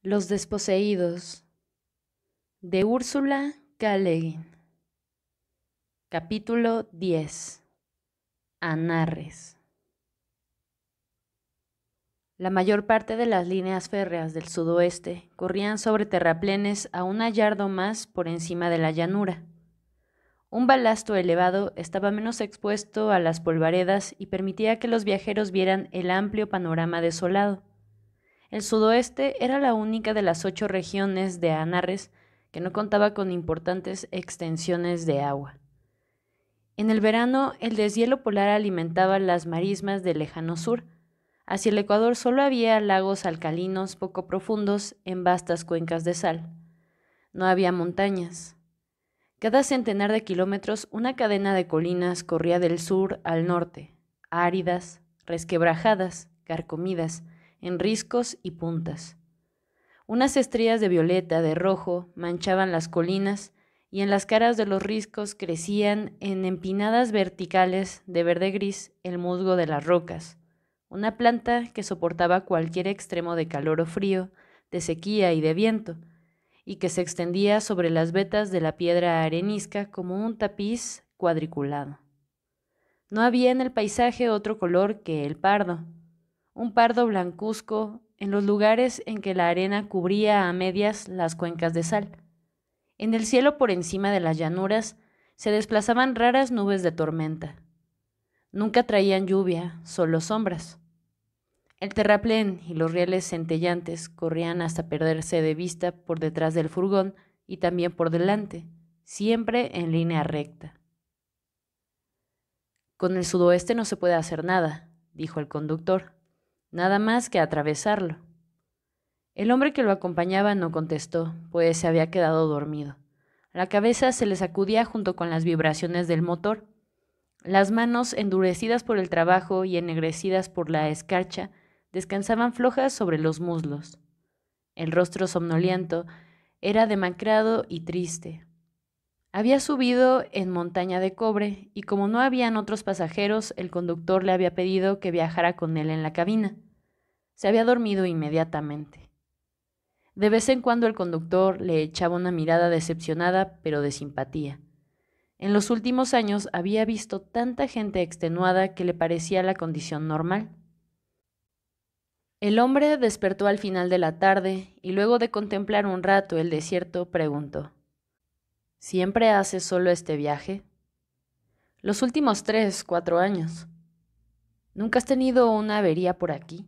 Los desposeídos de Úrsula K. Le Guin. Capítulo 10. Anarres. La mayor parte de las líneas férreas del sudoeste corrían sobre terraplenes a una yarda o más por encima de la llanura. Un balasto elevado estaba menos expuesto a las polvaredas y permitía que los viajeros vieran el amplio panorama desolado. El sudoeste era la única de las 8 regiones de Anarres que no contaba con importantes extensiones de agua. En el verano, el deshielo polar alimentaba las marismas del lejano sur. Hacia el Ecuador solo había lagos alcalinos poco profundos en vastas cuencas de sal. No había montañas. Cada centenar de kilómetros una cadena de colinas corría del sur al norte, áridas, resquebrajadas, carcomidas, en riscos y puntas. Unas estrías de violeta, de rojo, manchaban las colinas y en las caras de los riscos crecían en empinadas verticales de verde gris el musgo de las rocas, una planta que soportaba cualquier extremo de calor o frío, de sequía y de viento, y que se extendía sobre las vetas de la piedra arenisca como un tapiz cuadriculado. No había en el paisaje otro color que el pardo, un pardo blancuzco en los lugares en que la arena cubría a medias las cuencas de sal. En el cielo por encima de las llanuras se desplazaban raras nubes de tormenta. Nunca traían lluvia, solo sombras. El terraplén y los rieles centellantes corrían hasta perderse de vista por detrás del furgón y también por delante, siempre en línea recta. Con el sudoeste no se puede hacer nada, dijo el conductor, nada más que atravesarlo. El hombre que lo acompañaba no contestó, pues se había quedado dormido. La cabeza se le sacudía junto con las vibraciones del motor. Las manos, endurecidas por el trabajo y ennegrecidas por la escarcha, descansaban flojas sobre los muslos. El rostro somnoliento era demacrado y triste. Había subido en montaña de cobre y como no habían otros pasajeros, el conductor le había pedido que viajara con él en la cabina. Se había dormido inmediatamente. De vez en cuando el conductor le echaba una mirada decepcionada, pero de simpatía. En los últimos años había visto tanta gente extenuada que le parecía la condición normal. El hombre despertó al final de la tarde y luego de contemplar un rato el desierto preguntó: ¿Siempre haces solo este viaje? Los últimos 3, 4 años. ¿Nunca has tenido una avería por aquí?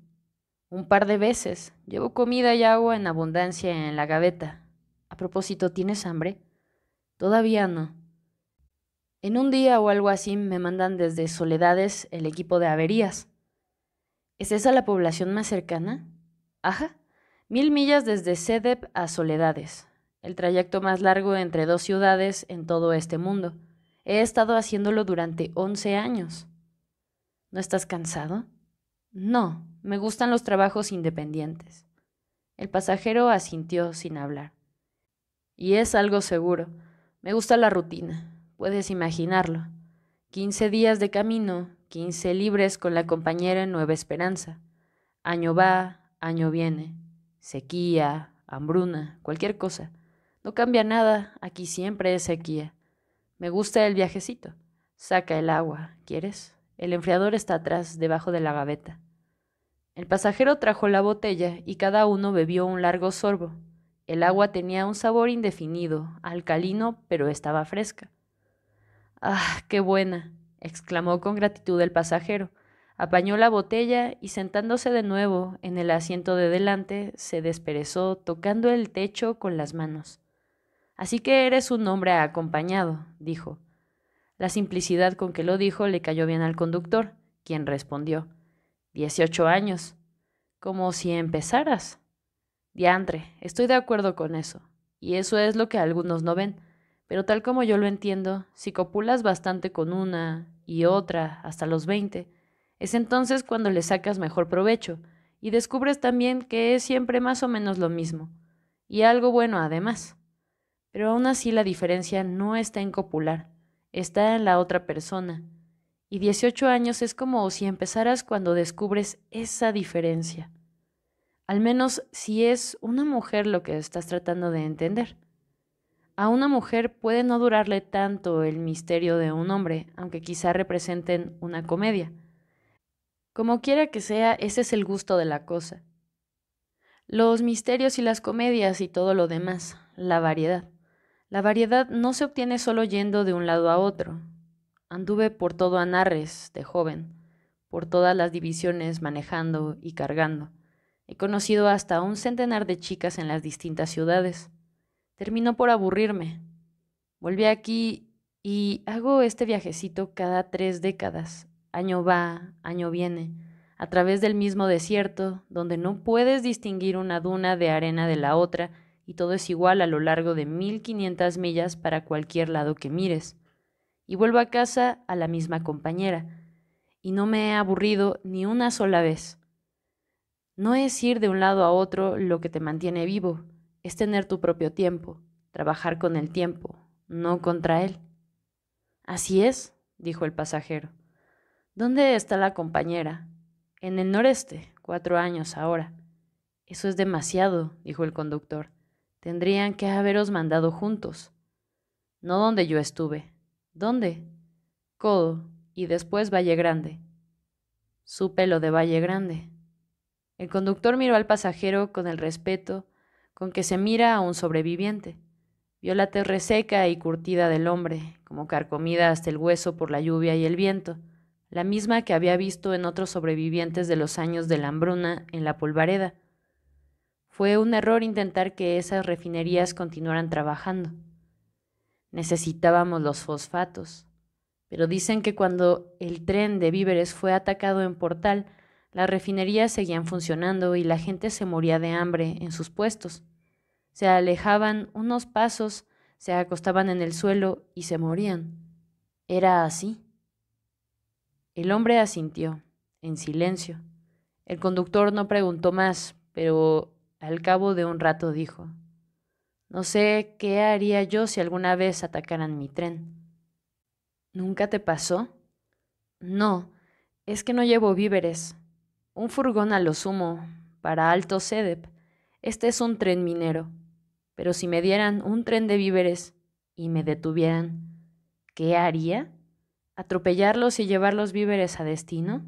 Un par de veces. Llevo comida y agua en abundancia en la gaveta. A propósito, ¿tienes hambre? Todavía no. En un día o algo así me mandan desde Soledades el equipo de averías. ¿Es esa la población más cercana? Ajá. 1000 millas desde Cedep a Soledades. El trayecto más largo entre 2 ciudades en todo este mundo. He estado haciéndolo durante 11 años. ¿No estás cansado? No, me gustan los trabajos independientes. El pasajero asintió sin hablar. Y es algo seguro. Me gusta la rutina. Puedes imaginarlo. 15 días de camino, 15 libres con la compañera en Nueva Esperanza. Año va, año viene. Sequía, hambruna, cualquier cosa. No cambia nada, aquí siempre es sequía. Me gusta el viajecito. Saca el agua, ¿quieres? El enfriador está atrás, debajo de la gaveta. El pasajero trajo la botella y cada uno bebió un largo sorbo. El agua tenía un sabor indefinido, alcalino, pero estaba fresca. ¡Ah, qué buena!, exclamó con gratitud el pasajero. Apañó la botella y sentándose de nuevo en el asiento de delante, se desperezó tocando el techo con las manos. Así que eres un hombre acompañado, dijo. La simplicidad con que lo dijo le cayó bien al conductor, quien respondió: 18 años. Como si empezaras. Diantre, estoy de acuerdo con eso. Y eso es lo que algunos no ven. Pero tal como yo lo entiendo, si copulas bastante con una y otra hasta los 20, es entonces cuando le sacas mejor provecho y descubres también que es siempre más o menos lo mismo. Y algo bueno además. Pero aún así la diferencia no está en copular, está en la otra persona. Y 18 años es como si empezaras cuando descubres esa diferencia. Al menos si es una mujer lo que estás tratando de entender. A una mujer puede no durarle tanto el misterio de un hombre, aunque quizá representen una comedia. Como quiera que sea, ese es el gusto de la cosa. Los misterios y las comedias y todo lo demás, la variedad. La variedad no se obtiene solo yendo de un lado a otro. Anduve por todo Anarres de joven, por todas las divisiones manejando y cargando. He conocido hasta un centenar de chicas en las distintas ciudades. Terminó por aburrirme. Volví aquí y hago este viajecito cada 3 décadas. Año va, año viene, a través del mismo desierto, donde no puedes distinguir una duna de arena de la otra y todo es igual a lo largo de 1500 millas para cualquier lado que mires. Y vuelvo a casa a la misma compañera, y no me he aburrido ni una sola vez. No es ir de un lado a otro lo que te mantiene vivo, es tener tu propio tiempo, trabajar con el tiempo, no contra él. Así es, dijo el pasajero. ¿Dónde está la compañera? En el noreste, 4 años ahora. Eso es demasiado, dijo el conductor. Tendrían que haberos mandado juntos. No donde yo estuve. ¿Dónde? Codo, y después Valle Grande. Supe lo de Valle Grande. El conductor miró al pasajero con el respeto con que se mira a un sobreviviente. Vio la tez reseca y curtida del hombre, como carcomida hasta el hueso por la lluvia y el viento, la misma que había visto en otros sobrevivientes de los años de la hambruna en la polvareda. Fue un error intentar que esas refinerías continuaran trabajando. Necesitábamos los fosfatos, pero dicen que cuando el tren de víveres fue atacado en Portal, las refinerías seguían funcionando y la gente se moría de hambre en sus puestos. Se alejaban unos pasos, se acostaban en el suelo y se morían. ¿Era así? El hombre asintió, en silencio. El conductor no preguntó más, pero al cabo de un rato dijo: No sé qué haría yo si alguna vez atacaran mi tren. ¿Nunca te pasó? No, es que no llevo víveres. Un furgón a lo sumo, para Alto Cedep. Este es un tren minero. Pero si me dieran un tren de víveres y me detuvieran, ¿qué haría? ¿Atropellarlos y llevar los víveres a destino?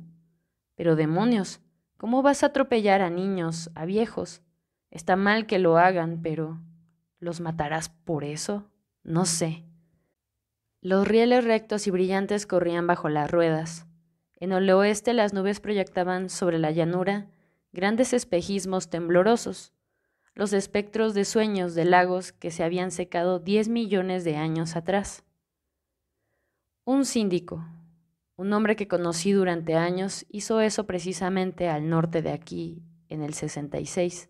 Pero demonios, ¿cómo vas a atropellar a niños, a viejos? Está mal que lo hagan, pero ¿los matarás por eso? No sé. Los rieles rectos y brillantes corrían bajo las ruedas. En el oeste las nubes proyectaban sobre la llanura grandes espejismos temblorosos, los espectros de sueños de lagos que se habían secado 10 millones de años atrás. Un síndico, un hombre que conocí durante años, hizo eso precisamente al norte de aquí, en el 66.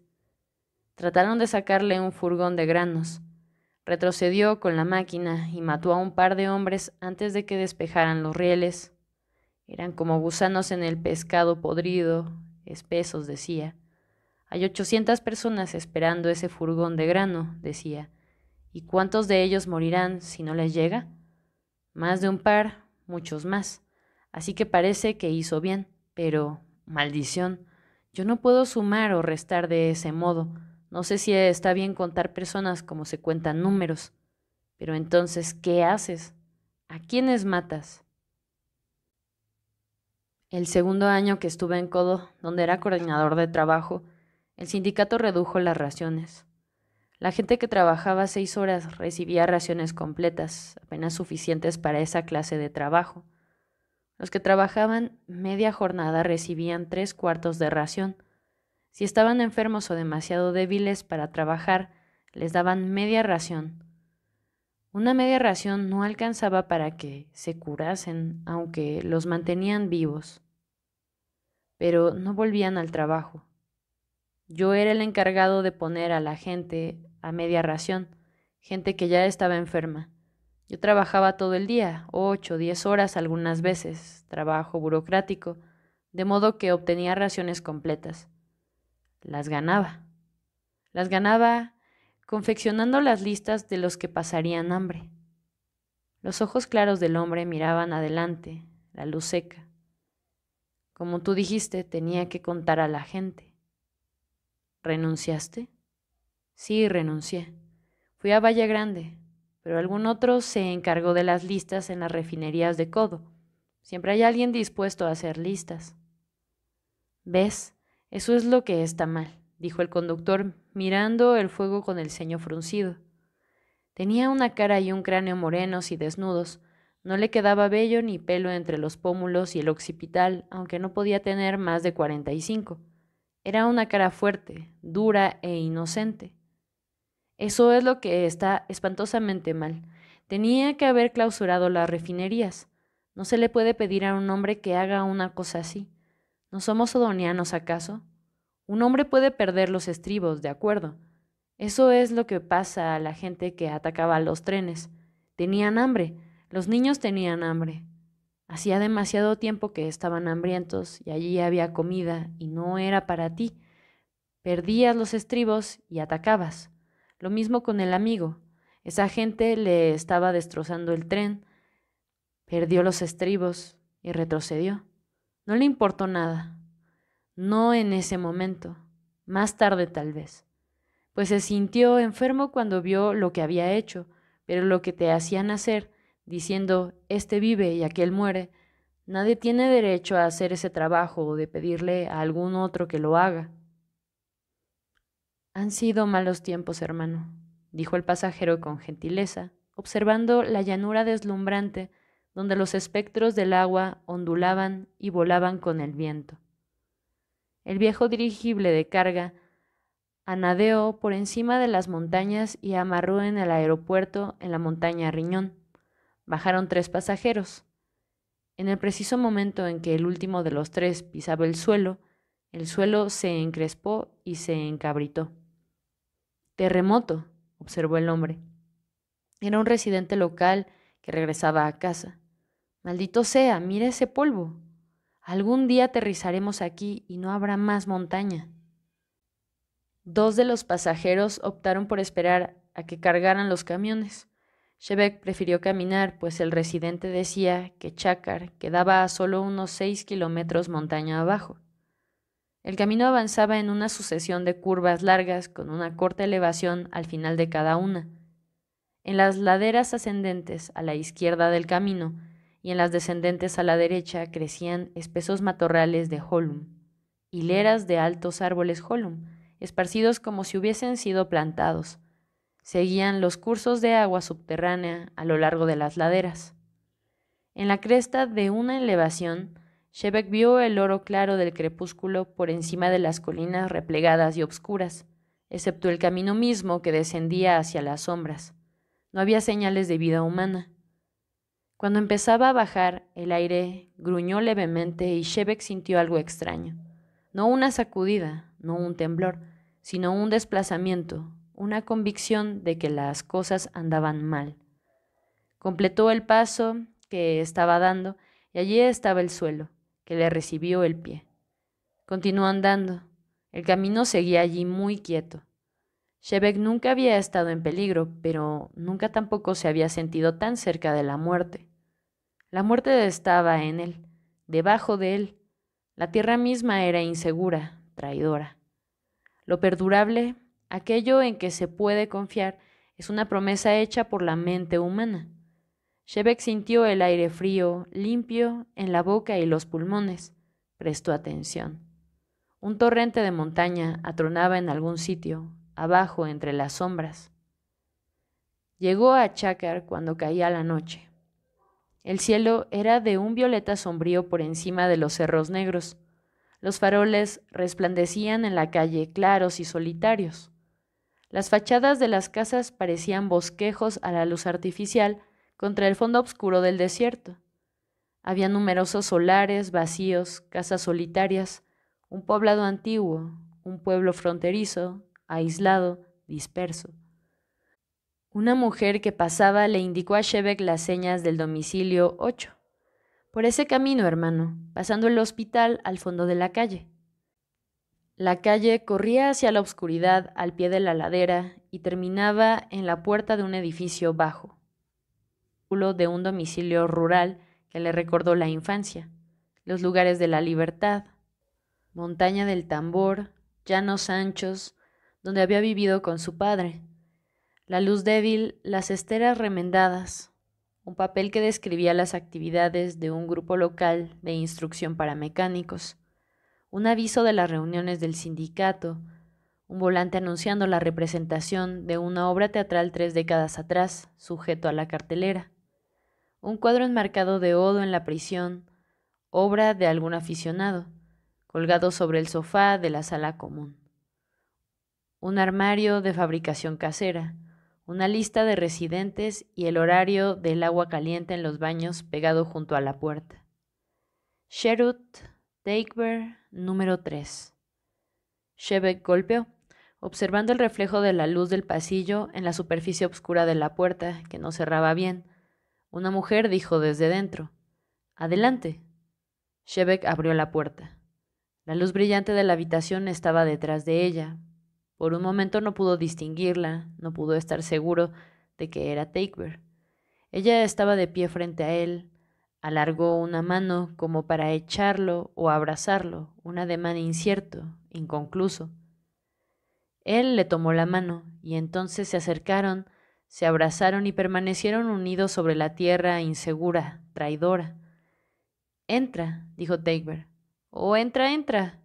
Trataron de sacarle un furgón de granos. Retrocedió con la máquina y mató a un par de hombres antes de que despejaran los rieles. Eran como gusanos en el pescado podrido, espesos, decía. Hay 800 personas esperando ese furgón de grano, decía. ¿Y cuántos de ellos morirán si no les llega? Más de un par, muchos más. Así que parece que hizo bien, pero, maldición, yo no puedo sumar o restar de ese modo. No sé si está bien contar personas como se cuentan números. Pero entonces, ¿qué haces? ¿A quiénes matas? El segundo año que estuve en Codo, donde era coordinador de trabajo, el sindicato redujo las raciones. La gente que trabajaba 6 horas recibía raciones completas, apenas suficientes para esa clase de trabajo. Los que trabajaban media jornada recibían 3/4 de ración. Si estaban enfermos o demasiado débiles para trabajar, les daban media ración. Una media ración no alcanzaba para que se curasen, aunque los mantenían vivos. Pero no volvían al trabajo. Yo era el encargado de poner a la gente a media ración, gente que ya estaba enferma. Yo trabajaba todo el día, 8 o 10 horas algunas veces, trabajo burocrático, de modo que obtenía raciones completas. Las ganaba. Las ganaba confeccionando las listas de los que pasarían hambre. Los ojos claros del hombre miraban adelante, la luz seca. Como tú dijiste, tenía que contar a la gente. ¿Renunciaste? Sí, renuncié. Fui a Valle Grande, pero algún otro se encargó de las listas en las refinerías de Codo. Siempre hay alguien dispuesto a hacer listas. ¿Ves? Eso es lo que está mal, dijo el conductor, mirando el fuego con el ceño fruncido. Tenía una cara y un cráneo morenos y desnudos. No le quedaba vello ni pelo entre los pómulos y el occipital, aunque no podía tener más de 45. Era una cara fuerte, dura e inocente. Eso es lo que está espantosamente mal. Tenía que haber clausurado las refinerías. No se le puede pedir a un hombre que haga una cosa así. ¿No somos odonianos acaso? Un hombre puede perder los estribos, de acuerdo. Eso es lo que pasa a la gente que atacaba los trenes. Tenían hambre, los niños tenían hambre. Hacía demasiado tiempo que estaban hambrientos y allí había comida y no era para ti. Perdías los estribos y atacabas. Lo mismo con el amigo. Esa gente le estaba destrozando el tren, perdió los estribos y retrocedió. No le importó nada. No en ese momento. Más tarde tal vez. Pues se sintió enfermo cuando vio lo que había hecho, pero lo que te hacían hacer, diciendo, este vive y aquel muere, nadie tiene derecho a hacer ese trabajo o de pedirle a algún otro que lo haga. Han sido malos tiempos, hermano, dijo el pasajero con gentileza, observando la llanura deslumbrante donde los espectros del agua ondulaban y volaban con el viento. El viejo dirigible de carga anadeó por encima de las montañas y amarró en el aeropuerto en la montaña Riñón. Bajaron 3 pasajeros. En el preciso momento en que el último de los 3 pisaba el suelo se encrespó y se encabritó. Terremoto, observó el hombre. Era un residente local que regresaba a casa. Maldito sea, mira ese polvo. Algún día aterrizaremos aquí y no habrá más montaña. 2 de los pasajeros optaron por esperar a que cargaran los camiones. Shebeck prefirió caminar, pues el residente decía que Chácar quedaba a solo unos 6 kilómetros montaña abajo. El camino avanzaba en una sucesión de curvas largas con una corta elevación al final de cada una. En las laderas ascendentes a la izquierda del camino y en las descendentes a la derecha crecían espesos matorrales de holum, hileras de altos árboles holum, esparcidos como si hubiesen sido plantados. Seguían los cursos de agua subterránea a lo largo de las laderas. En la cresta de una elevación, Shebeck vio el oro claro del crepúsculo por encima de las colinas replegadas y obscuras, excepto el camino mismo que descendía hacia las sombras. No había señales de vida humana. Cuando empezaba a bajar, el aire gruñó levemente y Shebeck sintió algo extraño. No una sacudida, no un temblor, sino un desplazamiento, una convicción de que las cosas andaban mal. Completó el paso que estaba dando y allí estaba el suelo, que le recibió el pie. Continuó andando. El camino seguía allí muy quieto. Shebeck nunca había estado en peligro, pero nunca tampoco se había sentido tan cerca de la muerte. La muerte estaba en él, debajo de él. La tierra misma era insegura, traidora. Lo perdurable, aquello en que se puede confiar, es una promesa hecha por la mente humana. Shebeck sintió el aire frío, limpio, en la boca y los pulmones. Prestó atención. Un torrente de montaña atronaba en algún sitio, abajo entre las sombras. Llegó a Chácar cuando caía la noche. El cielo era de un violeta sombrío por encima de los cerros negros. Los faroles resplandecían en la calle claros y solitarios. Las fachadas de las casas parecían bosquejos a la luz artificial contra el fondo oscuro del desierto. Había numerosos solares vacíos, casas solitarias, un poblado antiguo, un pueblo fronterizo, aislado, disperso. Una mujer que pasaba le indicó a Shebeck las señas del domicilio 8. Por ese camino, hermano, pasando el hospital al fondo de la calle. La calle corría hacia la oscuridad al pie de la ladera y terminaba en la puerta de un edificio bajo, de un domicilio rural que le recordó la infancia, los lugares de la libertad, montaña del tambor, llanos anchos, donde había vivido con su padre. La luz débil, las esteras remendadas, un papel que describía las actividades de un grupo local de instrucción para mecánicos, un aviso de las reuniones del sindicato, un volante anunciando la representación de una obra teatral 3 décadas atrás, sujeto a la cartelera, un cuadro enmarcado de Odo en la prisión, obra de algún aficionado, colgado sobre el sofá de la sala común, un armario de fabricación casera, una lista de residentes y el horario del agua caliente en los baños pegado junto a la puerta. Sherwood, Takebert, número 3. Shebeck golpeó, observando el reflejo de la luz del pasillo en la superficie oscura de la puerta, que no cerraba bien. Una mujer dijo desde dentro: «Adelante». Shebeck abrió la puerta. La luz brillante de la habitación estaba detrás de ella. Por un momento no pudo distinguirla, no pudo estar seguro de que era Takebert. Ella estaba de pie frente a él. Alargó una mano como para echarlo o abrazarlo, un ademán incierto, inconcluso. Él le tomó la mano, y entonces se acercaron, se abrazaron y permanecieron unidos sobre la tierra insegura, traidora. «Entra», dijo Takebert. «Oh, entra, entra».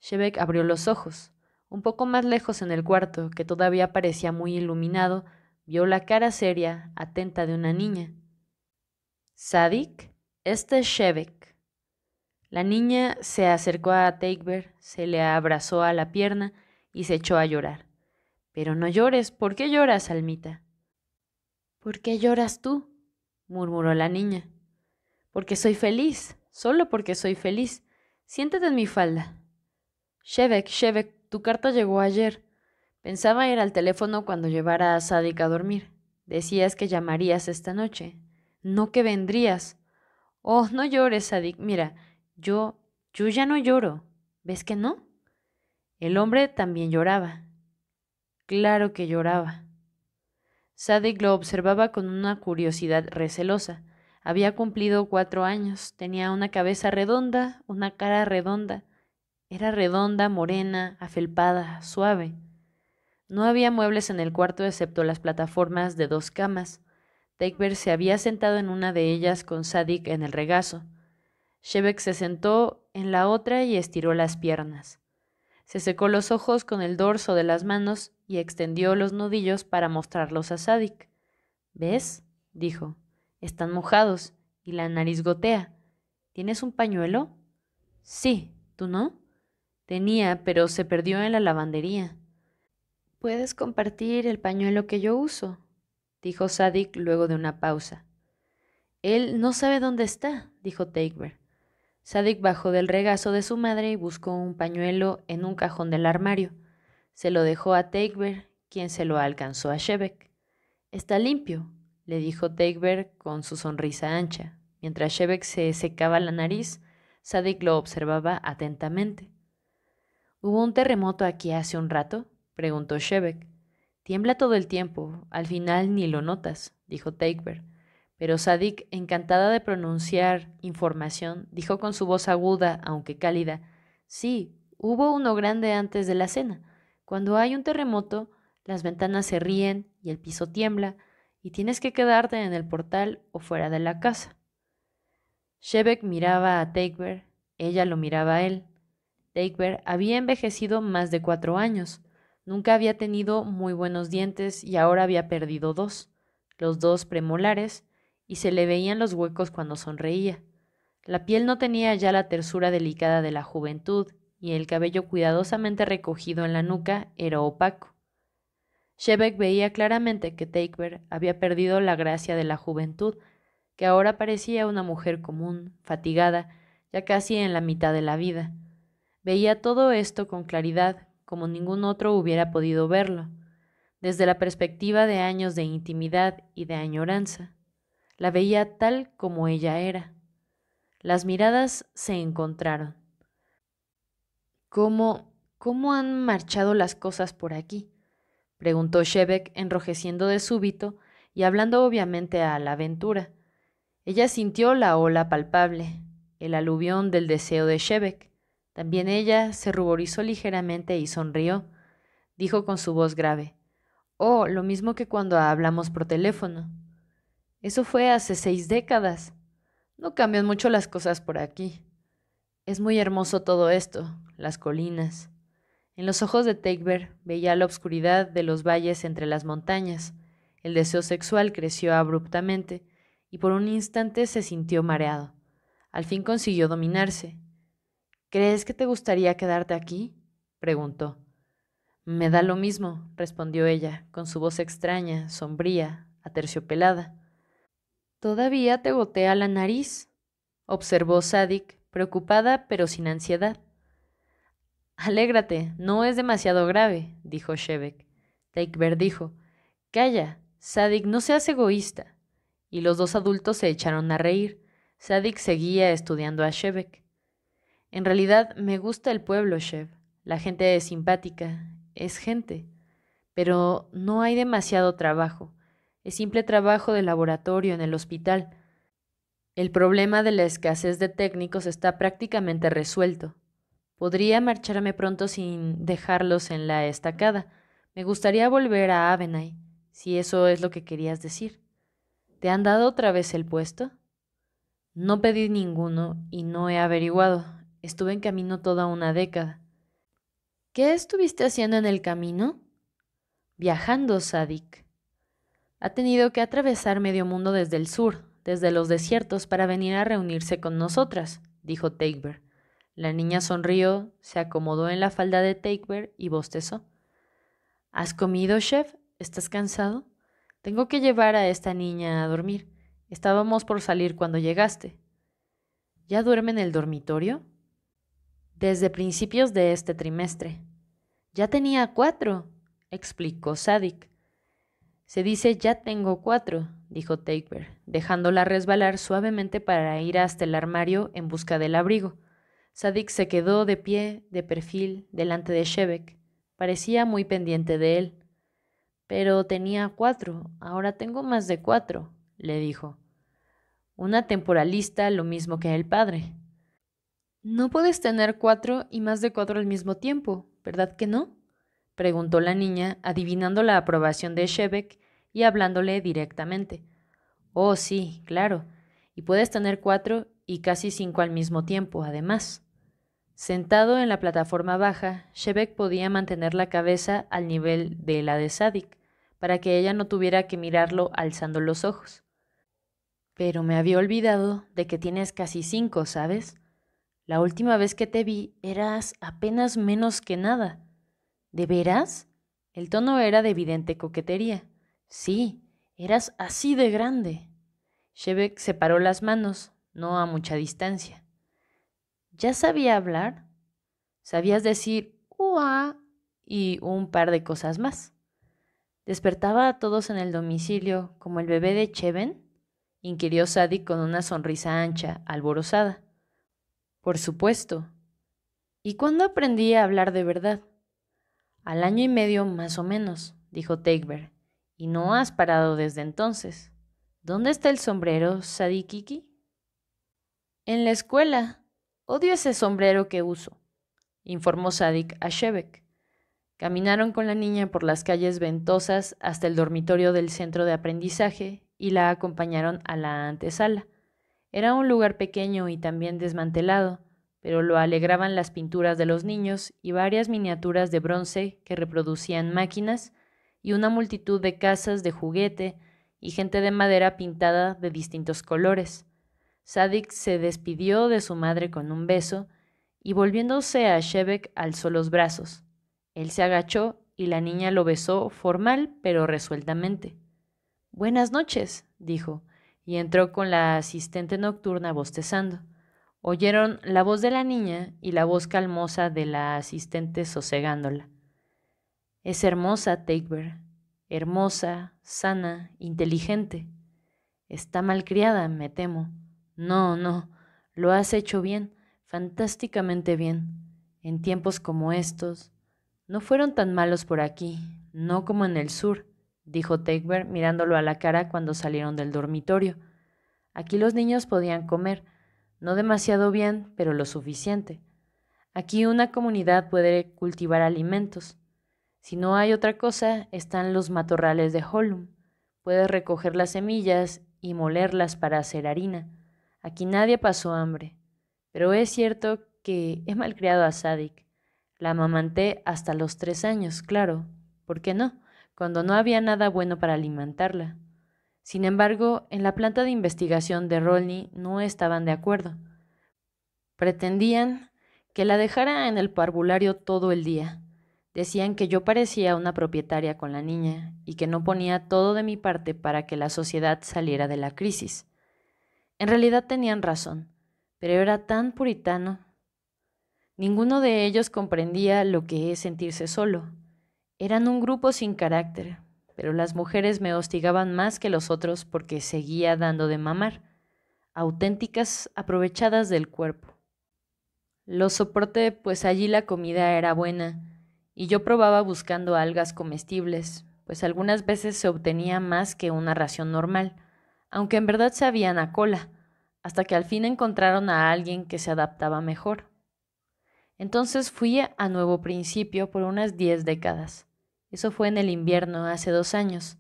Shebeck abrió los ojos. Un poco más lejos en el cuarto, que todavía parecía muy iluminado, vio la cara seria, atenta de una niña. «¿Sadik? Este es Shebeck». La niña se acercó a Takebert, se le abrazó a la pierna y se echó a llorar. «Pero no llores, ¿por qué lloras, almita?» «¿Por qué lloras tú?», murmuró la niña. «Porque soy feliz, solo porque soy feliz. Siéntate en mi falda». «Shebeck, Shebeck, tu carta llegó ayer. Pensaba ir al teléfono cuando llevara a Sadik a dormir. Decías que llamarías esta noche, no que vendrías. Oh, no llores, Sadik. Mira, yo ya no lloro. ¿Ves que no?» El hombre también lloraba. Claro que lloraba. Sadik lo observaba con una curiosidad recelosa. Había cumplido 4 años, tenía una cabeza redonda, una cara redonda. Era redonda, morena, afelpada, suave. No había muebles en el cuarto excepto las plataformas de 2 camas. Takebert se había sentado en una de ellas con Sadik en el regazo. Shebeck se sentó en la otra y estiró las piernas. Se secó los ojos con el dorso de las manos y extendió los nudillos para mostrarlos a Sadik. «¿Ves?», dijo. «Están mojados y la nariz gotea. ¿Tienes un pañuelo?» «Sí, ¿tú no?» «Tenía, pero se perdió en la lavandería». «¿Puedes compartir el pañuelo que yo uso?», dijo Sadik luego de una pausa. «Él no sabe dónde está», dijo Takebert. Sadik bajó del regazo de su madre y buscó un pañuelo en un cajón del armario. Se lo dejó a Takebert, quien se lo alcanzó a Shebeck. «Está limpio», le dijo Takebert con su sonrisa ancha. Mientras Shebeck se secaba la nariz, Sadik lo observaba atentamente. «¿Hubo un terremoto aquí hace un rato?», preguntó Shebeck. «Tiembla todo el tiempo, al final ni lo notas», dijo Takebert. Pero Sadik, encantada de pronunciar información, dijo con su voz aguda, aunque cálida: «Sí, hubo uno grande antes de la cena. Cuando hay un terremoto, las ventanas se ríen y el piso tiembla, y tienes que quedarte en el portal o fuera de la casa». Shebeck miraba a Takebert, ella lo miraba a él. Takebert había envejecido más de 4 años. Nunca había tenido muy buenos dientes y ahora había perdido 2, los 2 premolares, y se le veían los huecos cuando sonreía. La piel no tenía ya la tersura delicada de la juventud y el cabello cuidadosamente recogido en la nuca era opaco. Shebeck veía claramente que Takebert había perdido la gracia de la juventud, que ahora parecía una mujer común, fatigada, ya casi en la mitad de la vida. Veía todo esto con claridad, como ningún otro hubiera podido verlo, desde la perspectiva de años de intimidad y de añoranza. La veía tal como ella era. Las miradas se encontraron. ¿Cómo han marchado las cosas por aquí?», preguntó Shebeck, enrojeciendo de súbito y hablando obviamente a la aventura. Ella sintió la ola palpable, el aluvión del deseo de Shebeck. También ella se ruborizó ligeramente y sonrió. dijo con su voz grave. Oh, lo mismo que cuando hablamos por teléfono. Eso fue hace 6 décadas. No cambian mucho las cosas por aquí. Es muy hermoso todo esto, las colinas. En los ojos de Teichberg veía la oscuridad de los valles entre las montañas. El deseo sexual creció abruptamente y por un instante se sintió mareado. Al fin consiguió dominarse. ¿Crees que te gustaría quedarte aquí?, preguntó. Me da lo mismo, respondió ella, con su voz extraña, sombría, aterciopelada. ¿Todavía te gotea la nariz?, observó Sadik, preocupada pero sin ansiedad. Alégrate, no es demasiado grave, dijo Shevek. Teichberg dijo, Calla, Sadik, no seas egoísta. Y los dos adultos se echaron a reír. Sadik seguía estudiando a Shevek. En realidad me gusta el pueblo, Shev. La gente es simpática, es gente. Pero no hay demasiado trabajo. Es simple trabajo de laboratorio en el hospital. El problema de la escasez de técnicos está prácticamente resuelto. Podría marcharme pronto sin dejarlos en la estacada. Me gustaría volver a Avenay, si eso es lo que querías decir. ¿Te han dado otra vez el puesto? No pedí ninguno y no he averiguado. Estuve en camino toda una década. ¿Qué estuviste haciendo en el camino? Viajando, Sadik. Ha tenido que atravesar medio mundo desde el sur, desde los desiertos, para venir a reunirse con nosotras, dijo Teichberg. La niña sonrió, se acomodó en la falda de Teichberg y bostezó. ¿Has comido, chef? ¿Estás cansado? Tengo que llevar a esta niña a dormir. Estábamos por salir cuando llegaste. ¿Ya duerme en el dormitorio? Desde principios de este trimestre. Ya tenía 4, explicó Sadik. Se dice ya tengo 4, dijo Teichberg, dejándola resbalar suavemente para ir hasta el armario en busca del abrigo. Sadik se quedó de pie, de perfil, delante de Shevek. Parecía muy pendiente de él. Pero tenía 4, ahora tengo más de 4, le dijo. Una temporalista lo mismo que el padre. No puedes tener 4 y más de 4 al mismo tiempo, ¿verdad que no?, preguntó la niña, adivinando la aprobación de Shevek y hablándole directamente. Oh, sí, claro, y puedes tener 4 y casi 5 al mismo tiempo, además. Sentado en la plataforma baja, Shevek podía mantener la cabeza al nivel de la de Sadik, para que ella no tuviera que mirarlo alzando los ojos. Pero me había olvidado de que tienes casi 5, ¿sabes? La última vez que te vi eras apenas menos que nada. ¿De veras? El tono era de evidente coquetería. Sí, eras así de grande. Shevek separó las manos, no a mucha distancia. ¿Ya sabía hablar? Sabías decir ¡Ua! Y un par de cosas más. ¿Despertaba a todos en el domicilio como el bebé de Cheven?, inquirió Sadik con una sonrisa ancha, alborozada. Por supuesto. ¿Y cuándo aprendí a hablar de verdad? Al año y medio más o menos, dijo Teichberg. Y no has parado desde entonces. ¿Dónde está el sombrero, Sadikiki? En la escuela. Odio ese sombrero que uso, informó Sadik a Shevek. Caminaron con la niña por las calles ventosas hasta el dormitorio del centro de aprendizaje y la acompañaron a la antesala. Era un lugar pequeño y también desmantelado, pero lo alegraban las pinturas de los niños y varias miniaturas de bronce que reproducían máquinas y una multitud de casas de juguete y gente de madera pintada de distintos colores. Sadik se despidió de su madre con un beso y volviéndose a Shevek alzó los brazos. Él se agachó y la niña lo besó formal pero resueltamente. Buenas noches, dijo, y entró con la asistente nocturna bostezando. Oyeron la voz de la niña y la voz calmosa de la asistente sosegándola. Es hermosa, Teichberg. Hermosa, sana, inteligente. Está malcriada, me temo. No, no, lo has hecho bien, fantásticamente bien. En tiempos como estos. No fueron tan malos por aquí, no como en el sur, dijo Teichberg mirándolo a la cara cuando salieron del dormitorio. Aquí los niños podían comer, no demasiado bien, pero lo suficiente. Aquí una comunidad puede cultivar alimentos. Si no hay otra cosa, están los matorrales de Hollum. Puedes recoger las semillas y molerlas para hacer harina. Aquí nadie pasó hambre. Pero es cierto que he malcriado a Sadik. La amamanté hasta los 3 años, claro. ¿Por qué no? Cuando no había nada bueno para alimentarla. Sin embargo, en la planta de investigación de Rolny no estaban de acuerdo. Pretendían que la dejara en el parvulario todo el día. Decían que yo parecía una propietaria con la niña y que no ponía todo de mi parte para que la sociedad saliera de la crisis. En realidad tenían razón, pero era tan puritano. Ninguno de ellos comprendía lo que es sentirse solo. Eran un grupo sin carácter, pero las mujeres me hostigaban más que los otros porque seguía dando de mamar, auténticas aprovechadas del cuerpo. Lo soporté, pues allí la comida era buena, y yo probaba buscando algas comestibles, pues algunas veces se obtenía más que una ración normal, aunque en verdad sabían a cola, hasta que al fin encontraron a alguien que se adaptaba mejor. Entonces fui a Nuevo Principio por unas 10 décadas. Eso fue en el invierno, hace 2 años,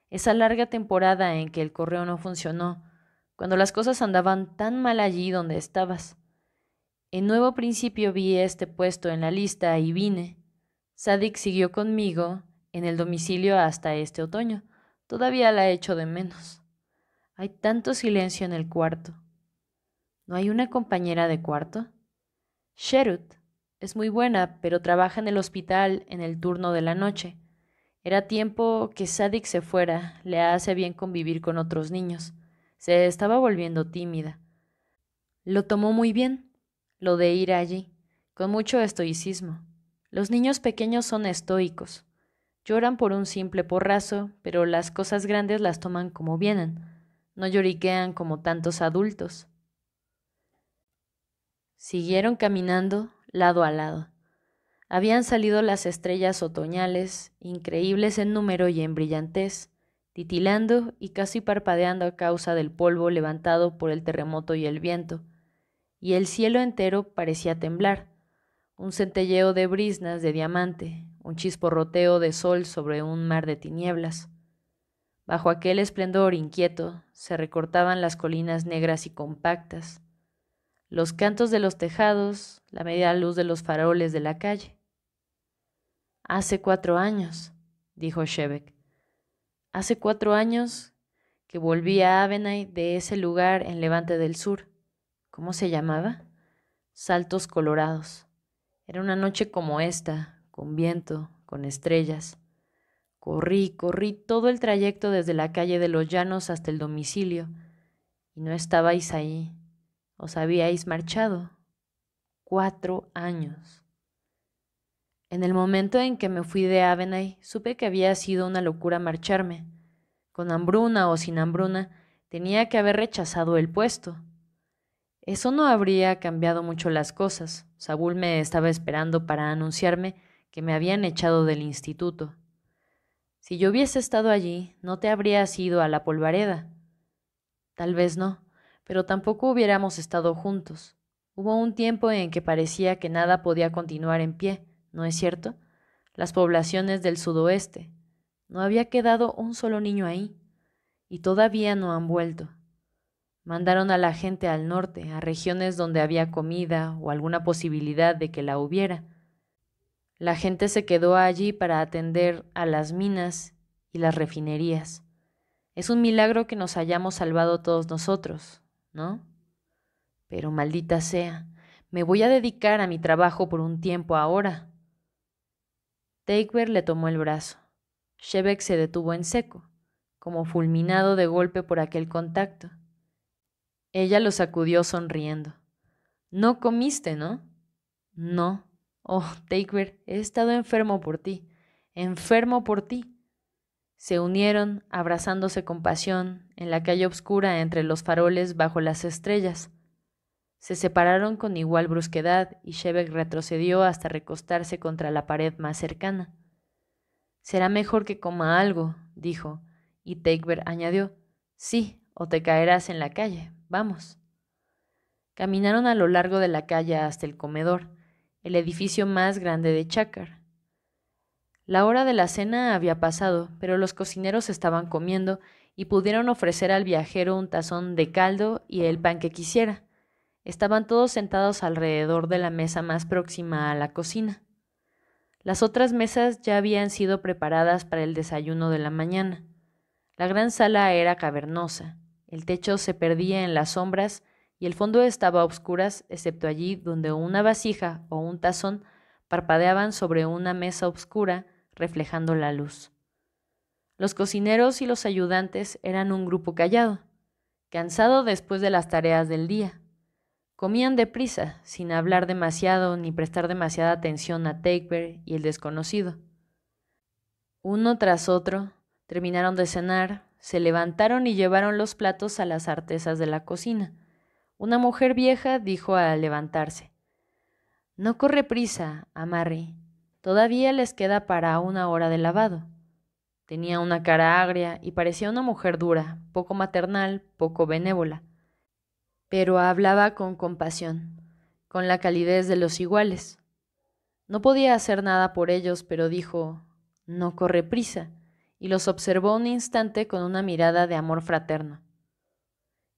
esa larga temporada en que el correo no funcionó, cuando las cosas andaban tan mal allí donde estabas. En Nuevo Principio vi este puesto en la lista y vine. Sadik siguió conmigo en el domicilio hasta este otoño. Todavía la echo de menos. Hay tanto silencio en el cuarto. ¿No hay una compañera de cuarto? Sherut es muy buena, pero trabaja en el hospital en el turno de la noche. Era tiempo que Sadik se fuera. Le hace bien convivir con otros niños. Se estaba volviendo tímida. Lo tomó muy bien, lo de ir allí, con mucho estoicismo. Los niños pequeños son estoicos. Lloran por un simple porrazo, pero las cosas grandes las toman como vienen. No lloriquean como tantos adultos. Siguieron caminando lado a lado. Habían salido las estrellas otoñales, increíbles en número y en brillantez, titilando y casi parpadeando a causa del polvo levantado por el terremoto y el viento, y el cielo entero parecía temblar, un centelleo de briznas de diamante, un chisporroteo de sol sobre un mar de tinieblas. Bajo aquel esplendor inquieto se recortaban las colinas negras y compactas, los cantos de los tejados, la media luz de los faroles de la calle. Hace 4 años, dijo Shebek. Hace 4 años que volví a Avenay de ese lugar en Levante del Sur. ¿Cómo se llamaba? Saltos Colorados. Era una noche como esta, con viento, con estrellas. Corrí todo el trayecto desde la calle de los Llanos hasta el domicilio, y no estabais ahí. Os habíais marchado. 4 años. En el momento en que me fui de Avenay, supe que había sido una locura marcharme. Con hambruna o sin hambruna, tenía que haber rechazado el puesto. Eso no habría cambiado mucho las cosas. Saúl me estaba esperando para anunciarme que me habían echado del instituto. Si yo hubiese estado allí, no te habrías ido a la polvareda. Tal vez no, pero tampoco hubiéramos estado juntos. Hubo un tiempo en que parecía que nada podía continuar en pie, ¿no es cierto? Las poblaciones del sudoeste. No había quedado un solo niño ahí, y todavía no han vuelto. Mandaron a la gente al norte, a regiones donde había comida o alguna posibilidad de que la hubiera. La gente se quedó allí para atender a las minas y las refinerías. Es un milagro que nos hayamos salvado todos nosotros, ¿no? Pero maldita sea, me voy a dedicar a mi trabajo por un tiempo ahora. Teichberg le tomó el brazo. Shebek se detuvo en seco, como fulminado de golpe por aquel contacto. Ella lo sacudió sonriendo. No comiste, ¿no? No. Oh, Teichberg, he estado enfermo por ti. Enfermo por ti. Se unieron, abrazándose con pasión, en la calle oscura entre los faroles bajo las estrellas. Se separaron con igual brusquedad y Shebek retrocedió hasta recostarse contra la pared más cercana. Será mejor que coma algo, dijo, y Teichberg añadió, sí, o te caerás en la calle, vamos. Caminaron a lo largo de la calle hasta el comedor, el edificio más grande de Chácar. La hora de la cena había pasado, pero los cocineros estaban comiendo y pudieron ofrecer al viajero un tazón de caldo y el pan que quisiera. Estaban todos sentados alrededor de la mesa más próxima a la cocina. Las otras mesas ya habían sido preparadas para el desayuno de la mañana. La gran sala era cavernosa, el techo se perdía en las sombras y el fondo estaba a oscuras, excepto allí donde una vasija o un tazón parpadeaban sobre una mesa oscura, reflejando la luz. Los cocineros y los ayudantes eran un grupo callado, cansado después de las tareas del día. Comían deprisa, sin hablar demasiado ni prestar demasiada atención a Takeber y el desconocido. Uno tras otro, terminaron de cenar, se levantaron y llevaron los platos a las artesas de la cocina. Una mujer vieja dijo al levantarse: «No corre prisa, Amarri. Todavía les queda para 1 hora de lavado». Tenía una cara agria y parecía una mujer dura, poco maternal, poco benévola. Pero hablaba con compasión, con la calidez de los iguales. No podía hacer nada por ellos, pero dijo: «No corre prisa», y los observó un instante con una mirada de amor fraterno.